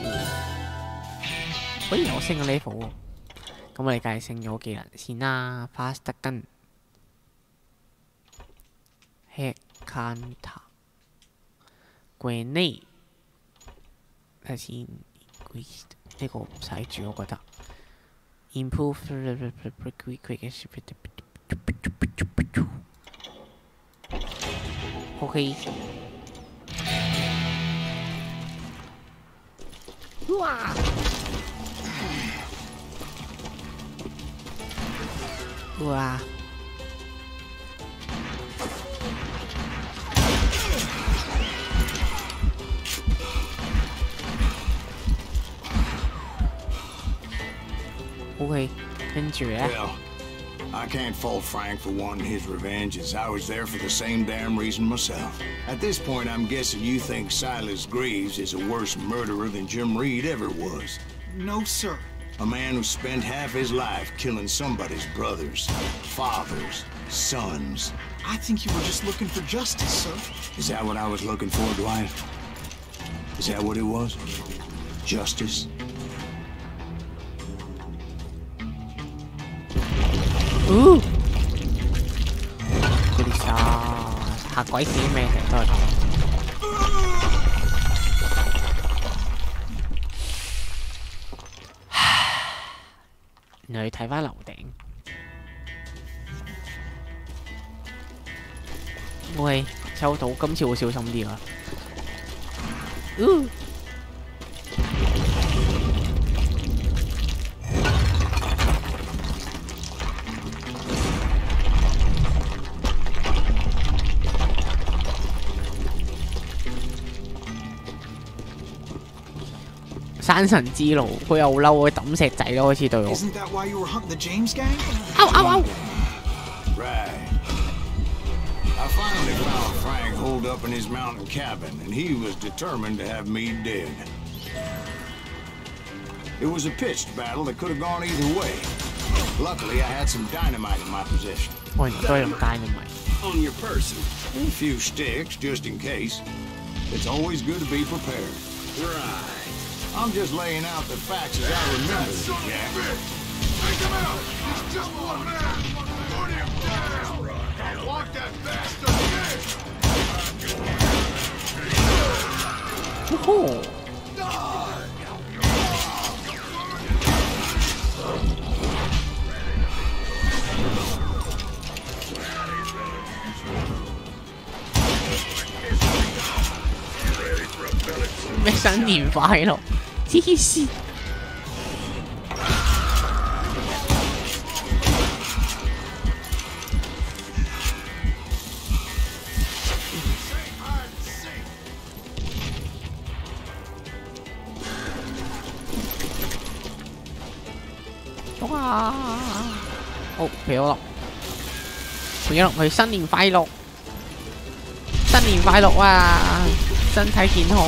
喂，我升個 level 喎。咁我哋梗係升咗技能先啦 ，fast gun、head counter、grenade。睇下先，呢個唔使住，我覺得。improve OK。哇！哇！OK， 跟住咧。Well, I can't fault Frank for wanting his revenge, as I was there for the same damn reason myself. At this point, I'm guessing you think Silas Greaves is a worse murderer than Jim Reed ever was. No, sir. A man who spent half his life killing somebody's brothers, fathers, sons. I think you were just looking for justice, sir. Is that what I was looking for, Dwight? Is that what it was? Justice? Ooh! 嗰啲嚇鬼死咩嚟都係咁。原來要睇翻樓頂。喂，抽到，今次會小心啲啊！山神之路，佢又嬲，佢抌石仔咯，開始對我。Isn't that why you were hunting the James gang? Right. I finally found Frank holed up in his mountain cabin, and he was determined to have me dead. It was a pitched battle that could have gone either way. Luckily, I had some dynamite in my possession. Oh, dynamite. On your person. A few sticks, just in case. It's always good to be prepared. Right. I'm just laying out the facts as I remember them, Jack. Take him out! He's just one man! Put him down! I want that bastard dead! Woohoo! Die! 咩新年快樂？黐線！哇！好，皮咗落，皮咗落去，新年快樂！新年快樂啊！身體健康。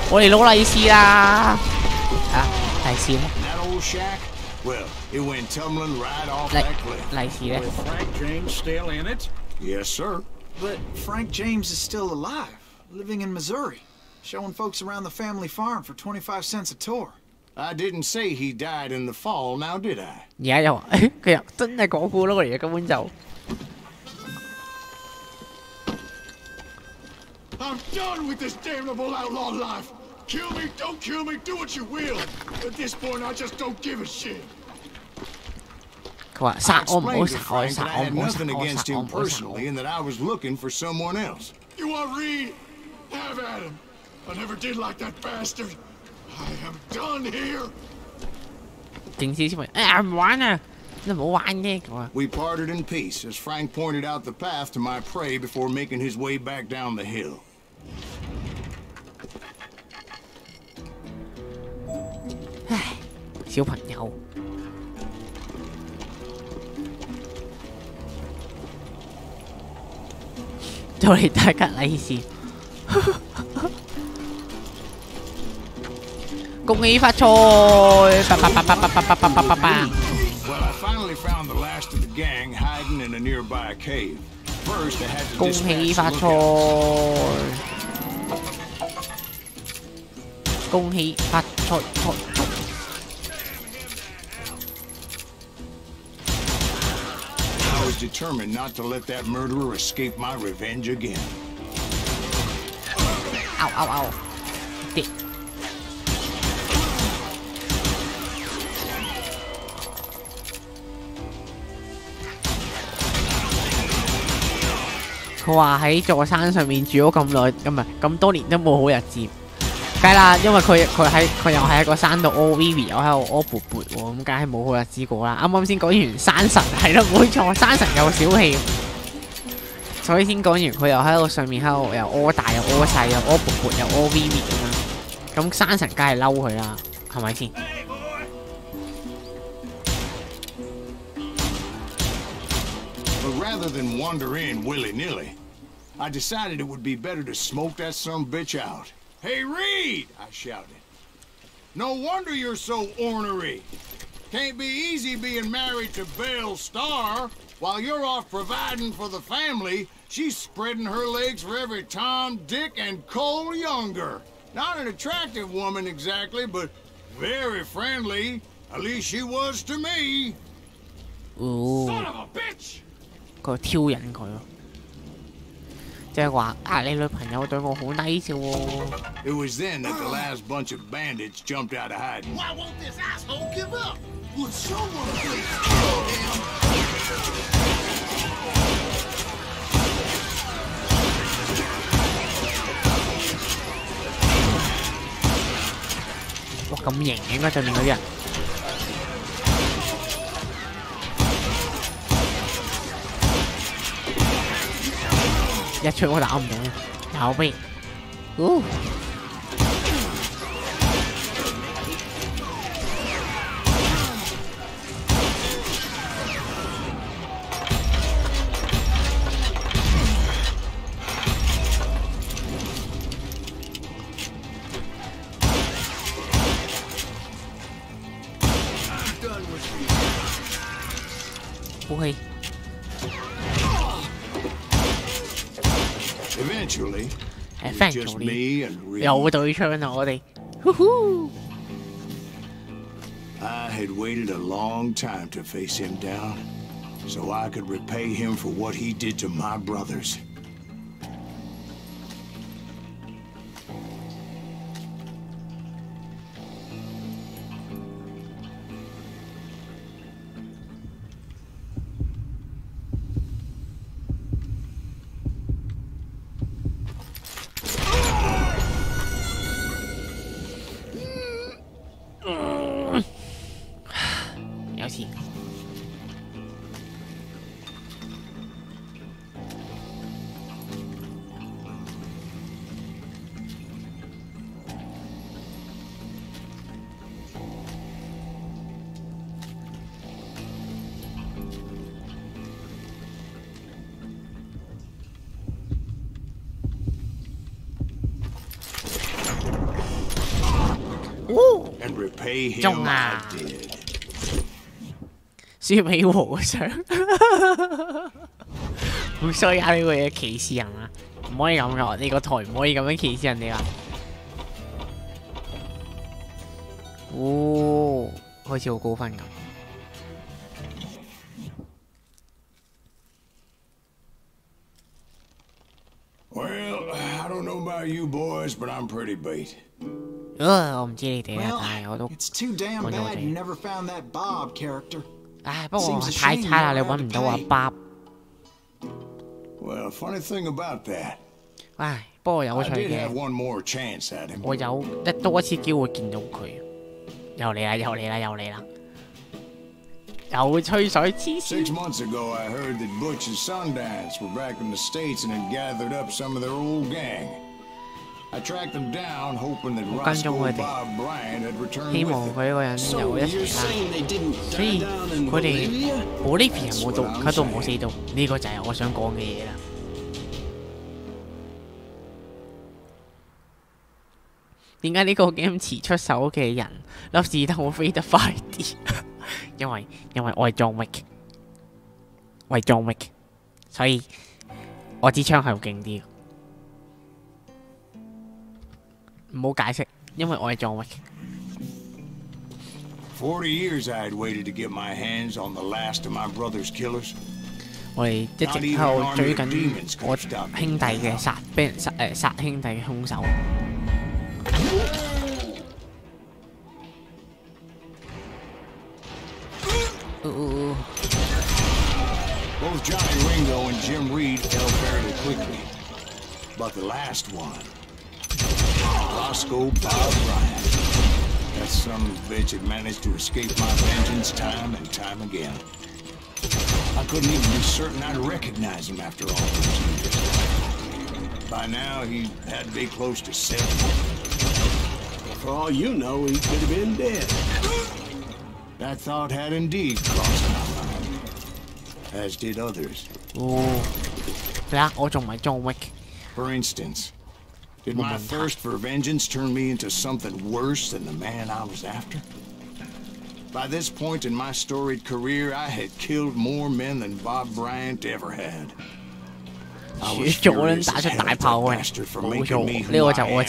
我哋攞利是啦！啊，利是咧？ That old shack? Well, it went tumbling right off that cliff. 利是咧？ With Frank James still in it? Yes, sir. But Frank James is still alive, living in Missouri, showing folks around the family farm for 25 cents a tour. I didn't say he died in the fall, now did I? 而家又話，佢又真係講故咯，而家根本就。I'm done with this damnable outlaw life! Kill me, don't kill me, do what you will! At this point, I just don't give a shit! 佢話殺我唔好 explained to 殺我 Frank 殺 that I 我 had 唔好殺 nothing 我 against 殺我 him 唔好殺我。 personally and that I was looking for someone else. You want Reed? Have at him! I never did like that bastard! I am done here! 勁少少咪唔玩啊！你唔好玩嘅咁啊！ We parted in peace as Frank pointed out the path to my prey before making his way back down the hill. 唉，小朋友，就嚟大吉利是，恭喜發財！Well, I finally found the last of the gang hiding in a nearby cave. First, I had to 恭喜 dispatch 發 the 財！ lookout. 恭喜發財！ I was determined not to let that murderer escape my revenge again. 嗷！跌！佢話喺座山上面住咗咁耐，唔係咁多年都冇好日子。梗啦，因為佢又喺個山度屙 Vivi， 又喺度屙缽缽喎，咁梗係冇好日子過啦。啱啱先講完山神，係咯，冇錯，山神又小氣，所以先講完佢又喺度上面喺度又屙大又屙細又屙缽缽又屙 Vivi 咁樣，咁山神梗係嬲佢啦，係咪先？ But rather than wander in willy-nilly, I decided it would be better to smoke that sumbitch out. Hey, Reed! I shouted. No wonder you're so ornery. Can't be easy being married to Belle Starr. While you're off providing for the family, she's spreading her legs for every Tom, Dick, and Cole Younger. Not an attractive woman exactly, but very friendly. At least she was to me. Son of a bitch! 佢挑釁佢咯，即係話啊，你女朋友對我好 nice 喎。 It was then that the last bunch of bandits jumped out of hiding. Why won't this asshole give up? Would someone please kill him? 哇，咁型嘅應該對面嗰啲人。 一槍我打唔到嘅，有咩？哦！不會。 Eventually, it was just Eventually， me and Reed. 有對槍啊！我哋，呼呼！ I had waited a long time to face him down, so I could repay him for what he did to my brothers. And repay him 中 I 啊！ did. 輸俾和尚，好衰啊！呢個嘢歧視人啊，唔可以咁噶，你個台唔可以咁樣歧視人哋啊！哦，開始好高分咁。 Well, I don't know about you boys, but I'm pretty bait. 我唔知你哋啊， Well, 但係我都 it's too damn 我都 bad you 哋。 never found that Bob character. 唉，不過太差啦，你揾唔到阿爸。 Well, funny thing about that, 唉，不過有 I 趣 did 嘅 have，one more chance at him. 我有多一次機會見到佢。又嚟啦，又嚟啦，又嚟啦！又吹水黐 6 線。 months ago, I heard that Butch and Sundance were back in the States and had gathered up some of their old gang. I tracked them down, hoping that 我跟蹤 Roscoe 佢 and 哋， Bob Bryant had returned 希 with 望 them. 佢呢個人 So 又一 you're 齊啦。 saying they didn't 所以 die down in 佢哋 Bolivia? 保利皮人冇到，佢都冇死到，呢個就係我想講嘅嘢啦。點解呢個 game 遲出手嘅人粒子彈會飛得快啲？因為我係John Wick，我係John Wick，所以我支槍係會勁啲。唔好解釋，因為我係John Wick。40 years I had waited to get my hands on the last of my brother's killers. 我哋一直喺度追緊我兄弟嘅俾人殺兄弟嘅兇手。Both Johnny Ringo and Jim Reed fell fairly quickly. But the last one, Roscoe Bob Bryant. That son of a bitch had managed to escape my vengeance time and time again. I couldn't even be certain I'd recognize him after all those years. By now, he had to be close to 70. For all you know, he could have been dead. That thought had indeed crossed my mind, as did others. 我仲唔係John Wick。 For instance, did my thirst for vengeance turn me into something worse than the man I was after? By this point in my storied career, I had killed more men than Bob Bryant ever had. I was furious as hell at that bastard for making me who I am.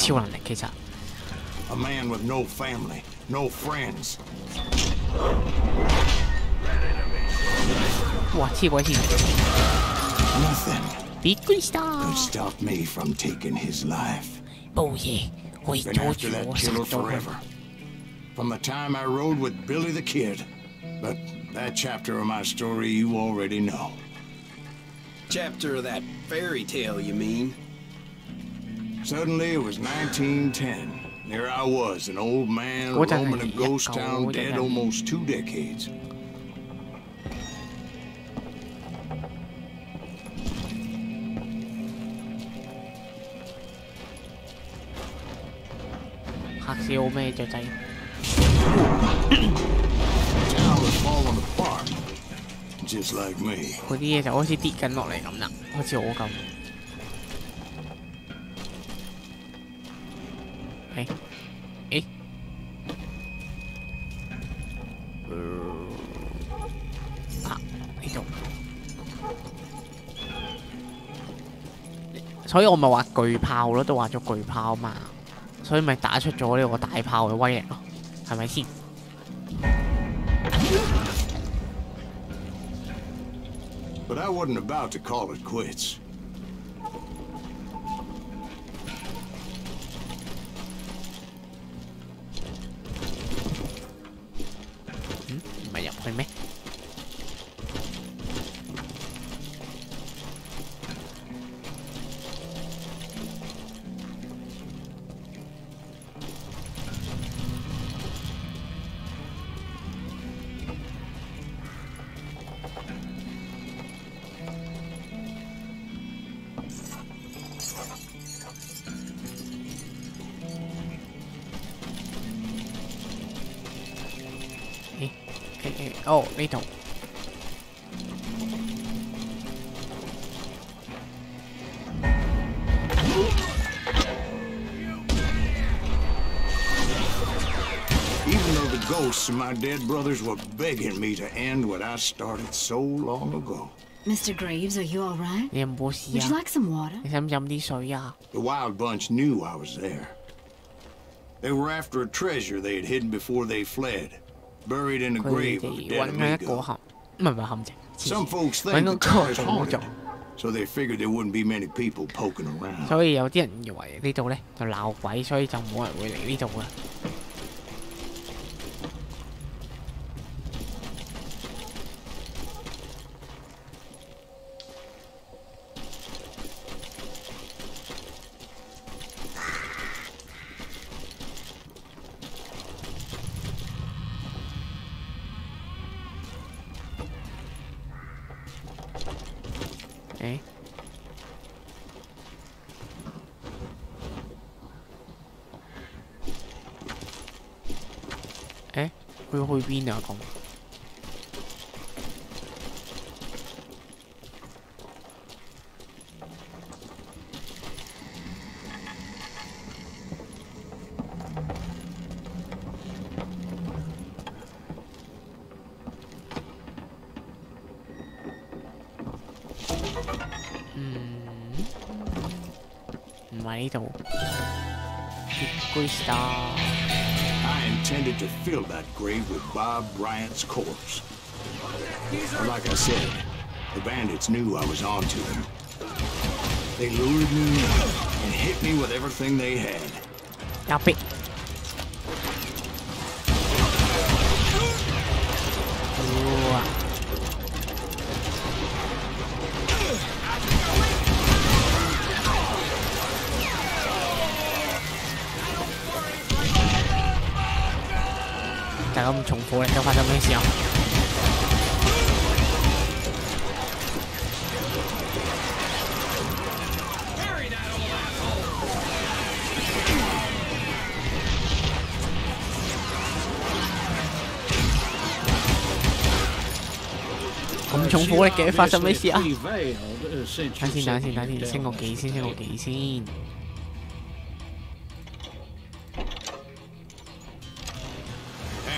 A man with no family, no friends. 哇！黐鬼線。 Nothing びっくりした。 could stop me from taking his life. 冇嘢可以 Been 阻 after 住 that 我殺 killer 咗佢。 forever. From the time I rode with Billy the Kid. But that chapter of my story you already know. Chapter of that fairy tale, you mean? Suddenly it was 1910. There I was, an old man roaming a ghost town dead almost 2 decades. Town was falling apart, just like me. 嗰啲嘢就好似跌緊落嚟咁啦，好似我咁。呢度，所以我咪話巨炮咯，都話咗巨炮嘛，所以咪打出咗呢個大炮嘅威力咯，係咪先？ But I wasn't about to call it quits. 唔係入去咩？哦，呢度。 Even though the ghosts of my dead brothers were begging me to end what I started so long ago. Mr. Graves, are you all right? 你有冇事 Would you 啊？ like some water? 你使唔使飲啲水啊？ The Wild Bunch knew I was there. They were after a treasure they had hidden before they fled, buried in a 佢 grave 哋 of a 揾 dead 緊一個 amigo. 陷，唔係陷阱。 Some folks 揾 think 個 the town is 錯 haunted, 咗， so they figured there wouldn't be many people poking around. 所以有啲人以為呢度咧就鬧鬼，所以就冇人會嚟呢度噶。佢去邊啊？咁唔係呢度。Good star。 I intended to fill that grave with Bob Bryant's corpse. But like I said, the bandits knew I was onto them. They lured me and hit me with everything they had. 有逼。哇！大家咁重複咧，都發生咩事啊？咁重複力嘅，發生咩事啊？等先，升個幾先。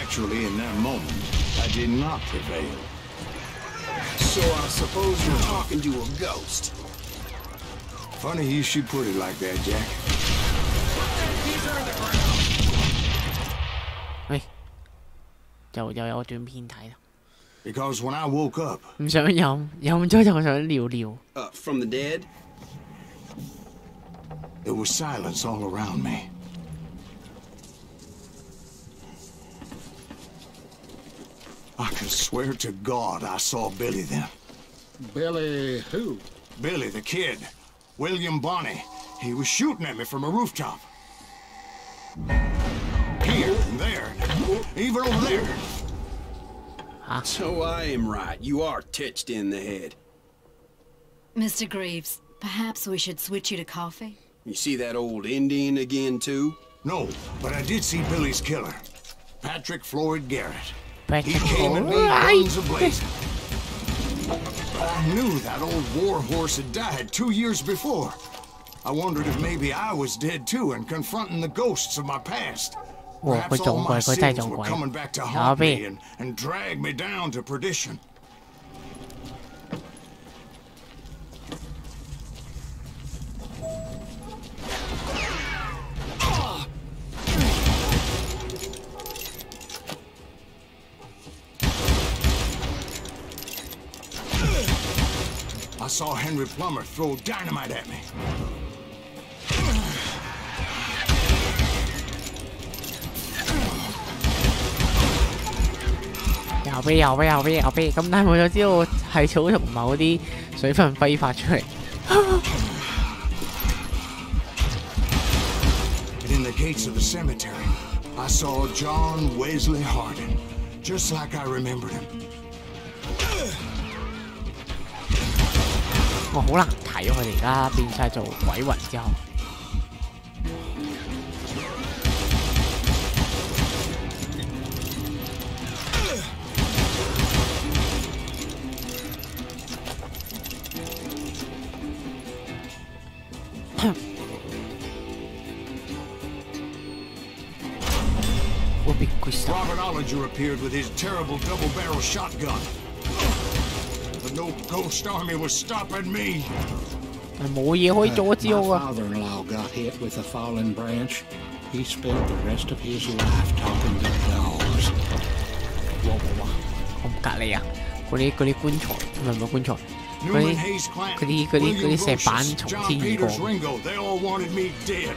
Actually, in that moment, I did not prevail. So I suppose you're talking to a ghost. Funny you should put it like that, Jack. 喂，又有短片睇啦。 Because when I woke up, 唔想飲咗就想尿。From the dead? there was silence all around me. I could swear to God I saw Billy then. Billy who? Billy the kid. William Bonney. He was shooting at me from a rooftop. Here and there. Even over there. So I am right. You are touched in the head. Mr. Greaves, perhaps we should switch you to coffee? You see that old Indian again, too? No, but I did see Billy's killer. Patrick Floyd Garrett. He Patrick came at me Floyd. guns ablazing. I knew that old war horse had died 2 years before. I wondered if maybe I was dead too and confronting the ghosts of my past. 哇！佢 Perhaps 撞 all 鬼， my 佢真係 sins 撞 were 鬼。 coming back to 有 haunt 邊 me and drag me down to perdition. I saw Henry Plummer throw dynamite at me. 有飛，咁但係我就知道係草同某啲水分揮發出嚟。In the gates of the cemetery, I saw John Wesley Hardin, just like I remembered him. 我好難睇佢哋而家變晒做鬼魂之後。Robert Ollinger appeared with his terrible double-barrel shotgun. But no ghost army was stopping me. 冇嘢可以阻止我 My 啊！ father-in-law got hit with a fallen branch. He spent the rest of his life talking to dogs. 哇！我隔離啊！嗰啲棺材唔係棺材， Newman Hayes Clanton, William 啲石板 Brocious, 從 John 天而過 Peters Ringo, they all wanted me dead.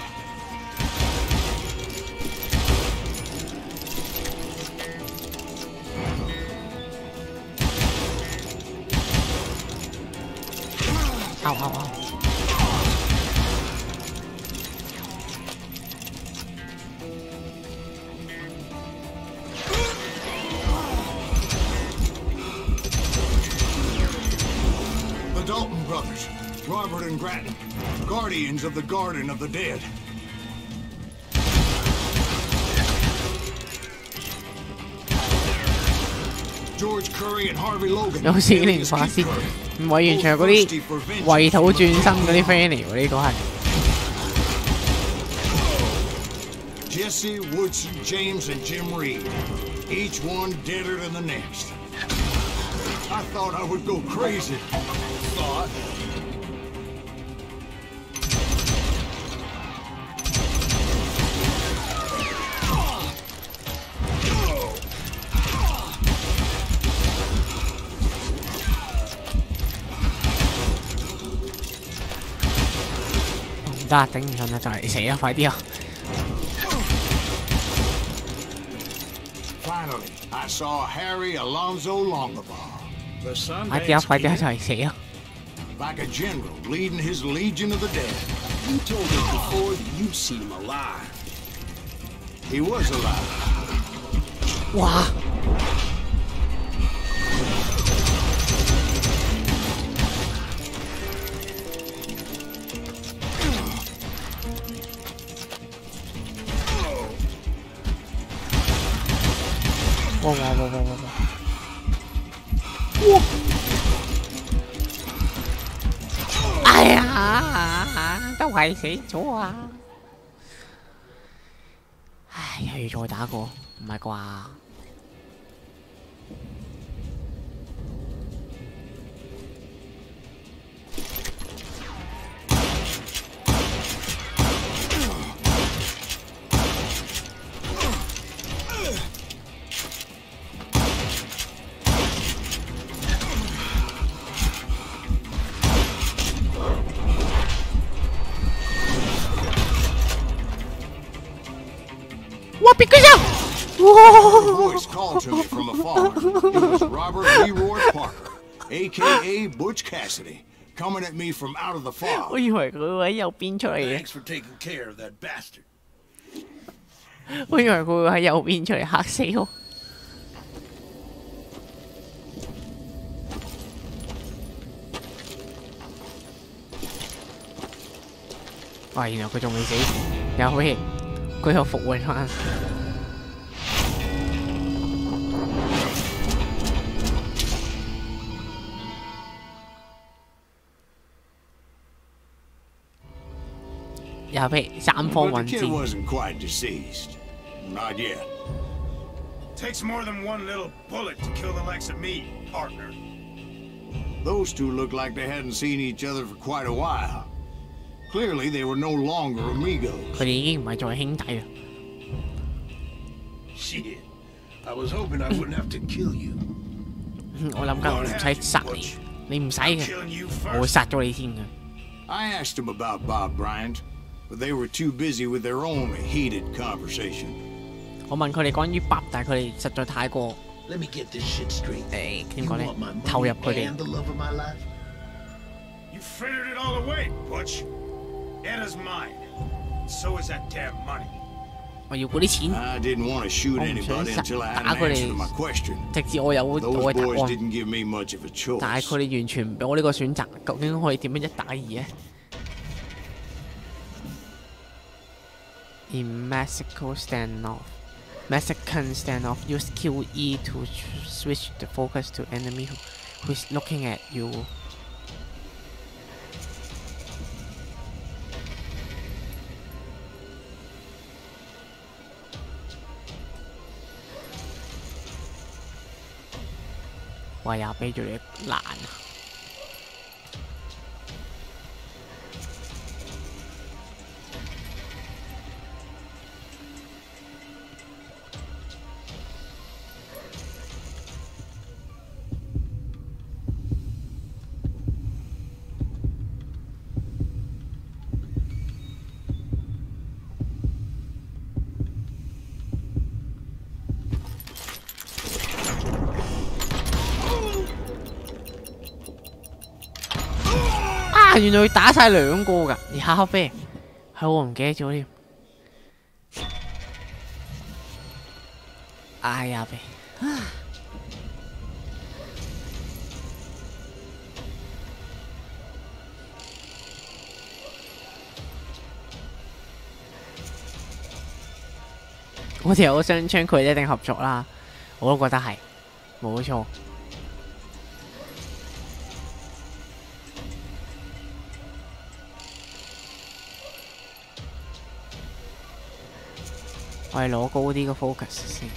The Dalton brothers, Robert and Grattan, guardians of the Garden of the Dead. George Curry and Harvey Logan. 有四連法師，唔係完全係嗰啲為土轉生嗰啲 friend 嚟喎，呢個係。Jesse, Woodson, James, and Jim Reed. Each one deader than the next. I thought I would go crazy. Thought. 唔得，頂唔順啦，就嚟死啦！快啲啊！ Finally, I saw Harry Alonzo Longabaugh. The sun 快啲啊！快啲啊！就嚟死啊！ Like a general leading his legion of the dead. You told us before that you'd seen him alive. He was alive. 哇！哇！哎呀，都係死咗啊！唉，又要再打過，唔係啩？哇！別佢就 A voice called to me from afar. It was Robert Leroy Parker, a.k.a. Butch Cassidy, coming at me from out of the 我 fog. 以為佢會喺右邊出嚟嘅， Thanks for taking care of that bastard. 我以為佢會喺右邊出嚟嚇死我。哇！原來佢仲未死，有咩？佢又復活翻。又俾三方 But 混 the kid 戰， wasn't quite deceased. Not yet. Takes more than one little bullet to kill the likes of me, partner. Those two looked like they hadn't seen each other for quite a while. Clearly, they were no longer amigos. 佢哋已經唔係再兄弟啦。 Shit. I was hoping I wouldn't have to kill you. 我諗緊我唔使殺你，你唔使嘅， Killing you 我會 first. 殺咗你先嘅。 I asked them about Bob Bryant, but they were too busy with their own heated conversation. 我問佢哋關於 Bob，但係佢哋實在太過 Let me get this shit straight. 點 You 講咧 want my， 投入 money 佢哋 and。the love of my life? You frittered it all away, Butch. Anna's mine. So is that damn money. 我要嗰啲錢， I didn't want to shoot Oh, anybody sorry. until I had Ah, an good answer to days. my question. 直至我有 Those 我嘅 boys 答案。 didn't give me much of a 但係 choice. 佢哋完全唔俾我呢個選擇，究竟可以點樣一打二咧 ？In Mexican standoff, use QE to switch the focus to enemy who is looking at you. 話又俾住你難啊！原來佢打晒兩個㗎，而哈哈啡係我唔記得咗添。哎呀啡！我哋有個雙槍，佢哋一定合作啦，我都覺得係冇錯。我係攞高啲個 focus 先。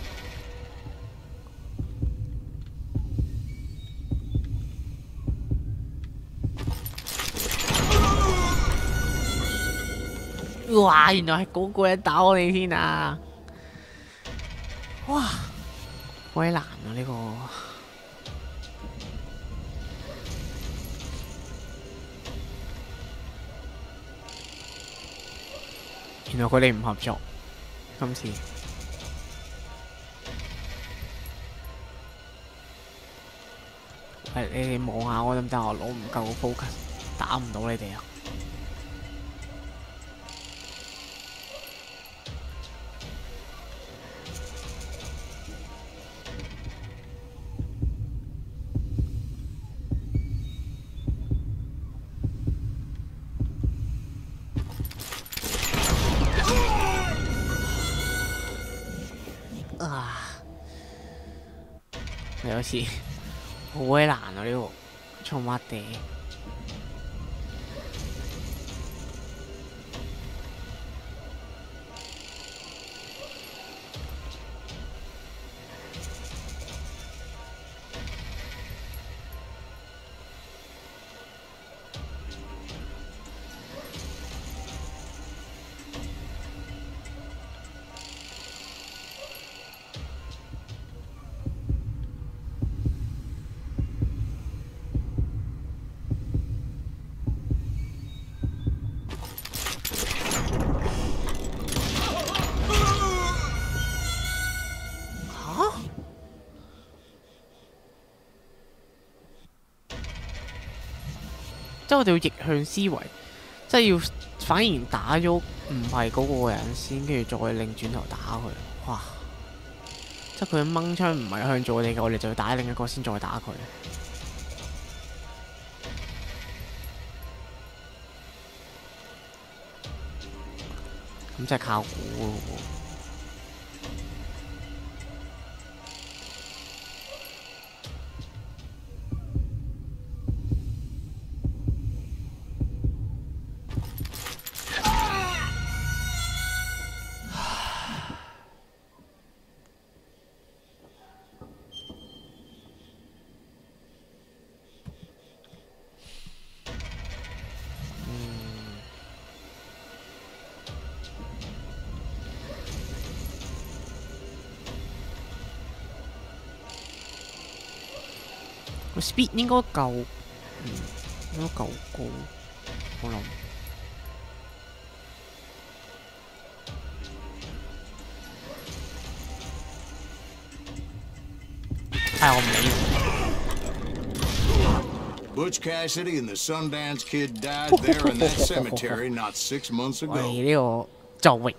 哇！原來係嗰個人打我哋先啊！哇，鬼難啊呢個！原來佢哋唔合作，今次。係你哋望下我得唔得？我攞唔夠 focus， 打唔到你哋啊！有時好鬼難啊！呢個做乜嘅？即係我哋要逆向思維，即係要反而打咗唔係嗰個人先，跟住再擰轉頭打佢。哇！即係佢掹槍唔係向住我哋嘅，我哋就要打另一個先再打佢。咁真係靠估咯喎！個 speed 應該夠，應該夠高，我諗。我唔理。Butch Cassidy and the Sundance Kid died there in that cemetery not 6 months ago. 喂，呢個就域。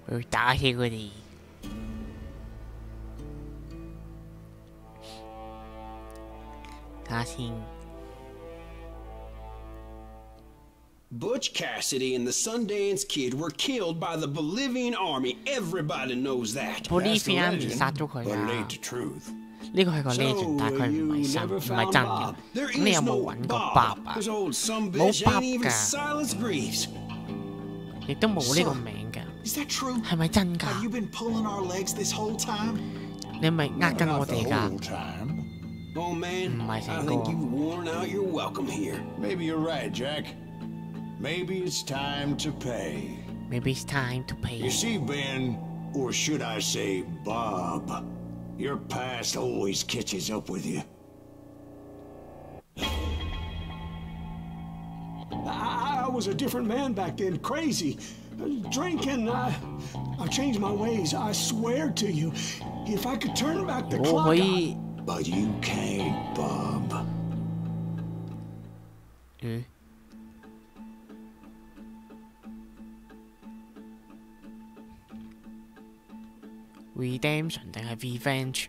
我要打死佢哋。睇下先。Butch Cassidy and the Sundance Kid were killed by the Bolivian army. Everybody knows that. Bolivian army 殺咗佢啊！呢個係個 legend， 但係佢唔係真，唔係真嘅。咁你有冇揾過 Bob 啊？冇 Bob 㗎，亦都冇呢個名㗎。係咪真㗎？你係咪呃緊我哋㗎？Oh man, I think you've worn out your welcome here. Maybe you're right, Jack. Maybe it's time to pay. Maybe it's time to pay. You see, Ben, or should I say Bob, your past always catches up with you. I was a different man back then, crazy. Drinking, I've changed my ways, I swear to you. If I could turn back the clock, But you can't, Bob. Redemption 定係 revenge？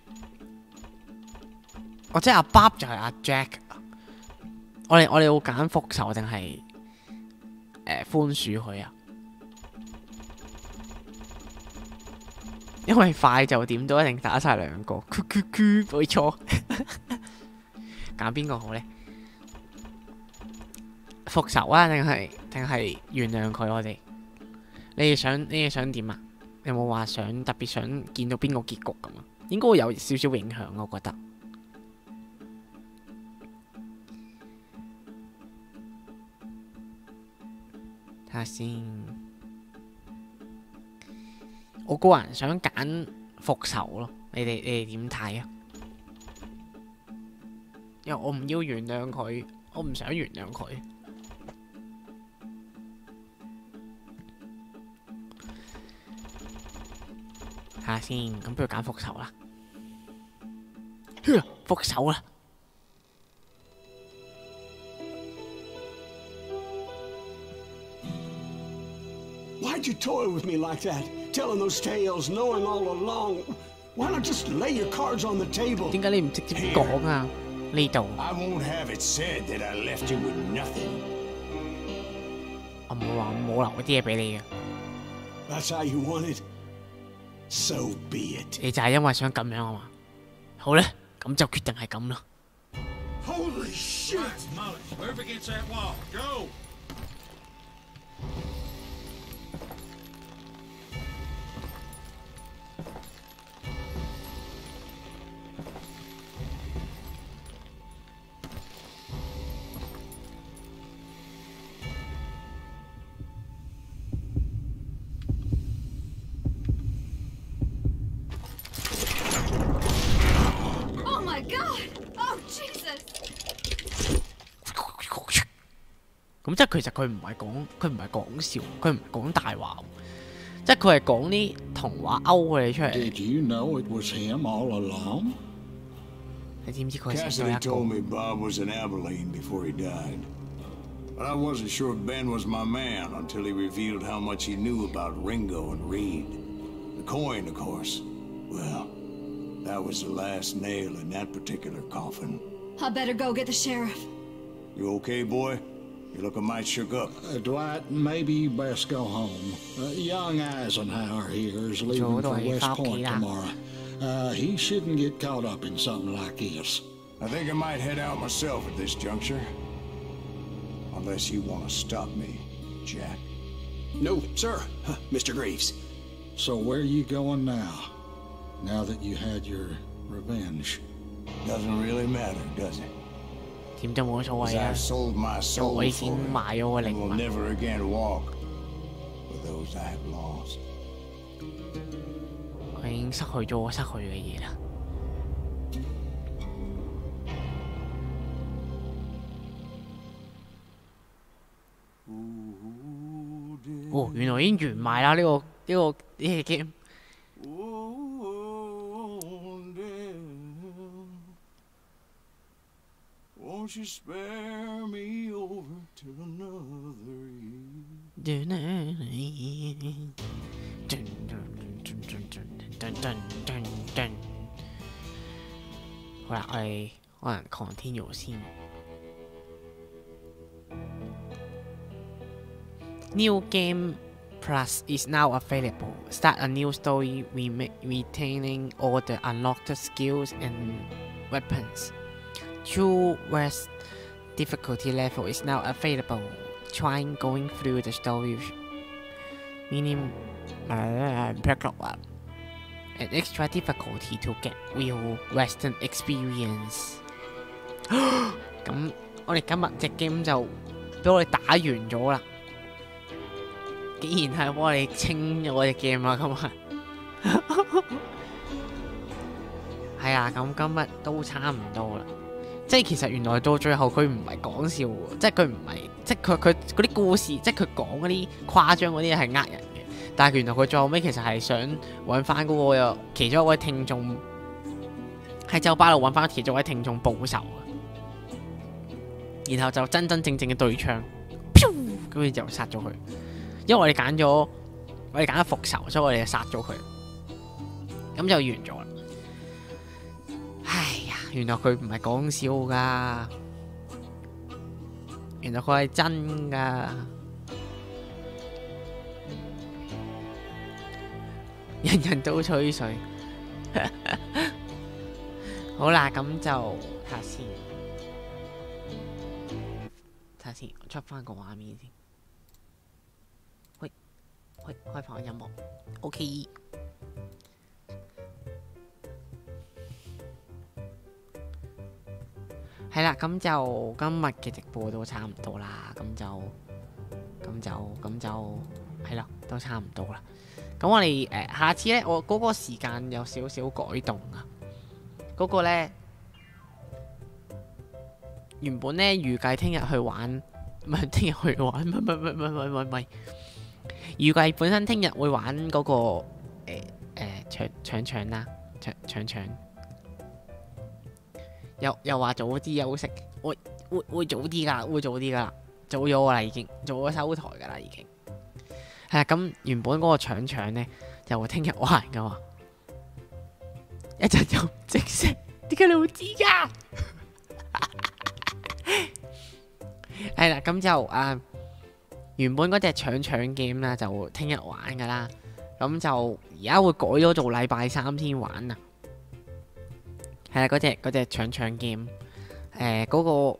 即係阿 Bob 就係阿 Jack。我哋要揀復仇定係寬恕佢啊？因為快就點都一定打晒兩個，冇錯。揀邊個好咧？復仇啊，定係原諒佢？我哋，你哋想點啊？有冇話特別想見到邊個結局咁啊？應該會有少少影響，我覺得。睇下先。我個人想揀復仇咯，你哋點睇啊？因為我唔要原諒佢，我唔想原諒佢。睇下先，咁不如揀復仇啦。復仇啦！ Why'd you toy with me like that? Telling those tales, knowing all along. Why not just lay your cards on the table? 點解你唔直接講啊？呢度 I won't have it said that I left you with nothing. 我冇話冇留啲嘢俾你嘅。 That's how you want it. So be it. 你就係因為想咁樣啊嘛？好咧，咁就決定係咁啦。 Holy shit! Move against that wall. Go! Oh my god! Oh Jesus! 咁即係其實佢唔係講笑，佢唔係講大話，即係佢係講啲童話勾你出嚟。 Did you know it was him all along? 你知唔知佢成 Cassidy 咗 told 一 me Bob was in Abilene before he died. But I wasn't sure Ben was my man until he revealed how much he knew about Ringo and Reed. The coin, of course. Well, that was the last nail in that particular coffin. I better go get the sheriff. You okay, boy? You're looking mighty shook up. Dwight, maybe you best go home. Young Eisenhower here is leaving for West Point tomorrow. He shouldn't get caught up in something like this. I think I might head out myself at this juncture. Unless you want to stop me, Jack. No, sir. Mr. Graves. So where are you going now? Now that you had your revenge? Doesn't really matter, does it? 點都冇所 Because 謂啊 I've！sold my 我 soul 已 for 經 it 賣咗個 and 靈 will 魂。 never again walk with those I have lost. 佢已經失去咗我失去嘅嘢啦。哦，原來已經完賣啦！呢個 game。 Won't you spare me over till another year? 好啦，我哋可能 continue 先。New game plus is now available. Start a new story retaining all the unlocked skills and weapons. Juarez difficulty level is now available. Trying going through the story meaning an extra difficulty to get real Western experience. 咁我哋今日隻 game 就俾我哋打完咗啦。竟然係幫我哋清咗我隻 game 啊！今日係啊，咁今日都差唔多啦。即係其實原來到最後佢唔係講笑喎，即係佢唔係，即係佢嗰啲故事，即係佢講嗰啲誇張嗰啲嘢係呃人嘅。但係原來佢最後尾其實係想揾翻嗰個其中一位聽眾喺酒吧度揾翻其中一位聽眾報仇啊！然後就真真正正嘅對槍，跟住就殺咗佢。因為我哋揀咗復仇，所以我哋就殺咗佢，咁就完咗啦。哎呀，原來佢唔係講笑㗎，原來佢係真㗎。人人都吹水。好啦，咁就睇下先，我出翻個畫面先。喂，開放音樂 ，OK。係啦，咁就今日嘅直播都差唔多啦，咁就係啦，都差唔多啦。咁我哋下次咧，我嗰個時間有少少改動啊。嗰個咧原本咧預計聽日去玩，唔係聽日去玩，唔係，預計本身聽日會玩嗰個搶啦，搶。又話早啲休息，會早啲㗎啦，早咗啦已經，早咗收台㗎啦已經。係啊，咁原本嗰個搶咧就會聽日玩㗎嘛，一陣就即食，點解你會知㗎？係啦，咁就原本嗰隻搶 game 啦，就聽日玩㗎啦，咁就而家會改咗做禮拜3先玩啊。係啦，嗰隻搶 game，嗰個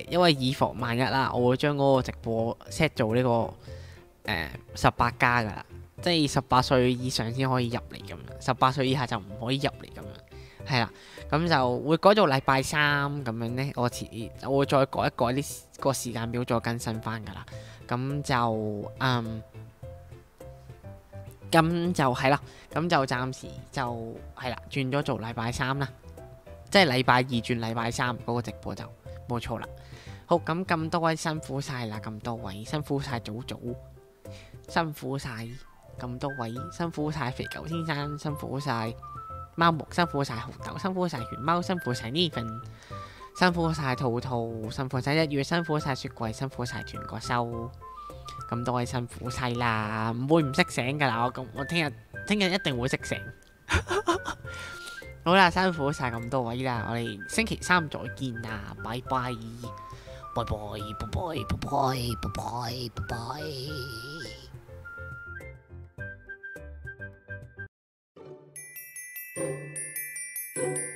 因為以防萬一啦，我會將嗰個直播 set 做呢個18+噶啦，即係18歲以上先可以入嚟咁樣，18歲以下就唔可以入嚟咁樣。係啦，咁就會改做禮拜3咁樣咧，我會再改一改啲個時間表，再更新翻噶啦。咁就係啦，咁就暫時就係啦，轉咗做禮拜3啦。即係禮拜2轉禮拜3嗰個直播就冇錯啦。好，咁多位辛苦晒啦，咁多位辛苦晒祖祖，辛苦晒咁多位，辛苦晒肥狗先生，辛苦晒貓木，辛苦晒紅豆，辛苦晒犬貓，辛苦晒呢份，辛苦晒兔兔，辛苦晒1月，辛苦晒雪櫃，辛苦晒團個收，咁多位辛苦晒啦，唔會唔識醒噶啦，我聽日一定會識醒。好啦，辛苦晒咁多位啦，我哋星期3再見啦，拜拜，拜拜，拜拜，拜拜，拜拜，拜拜。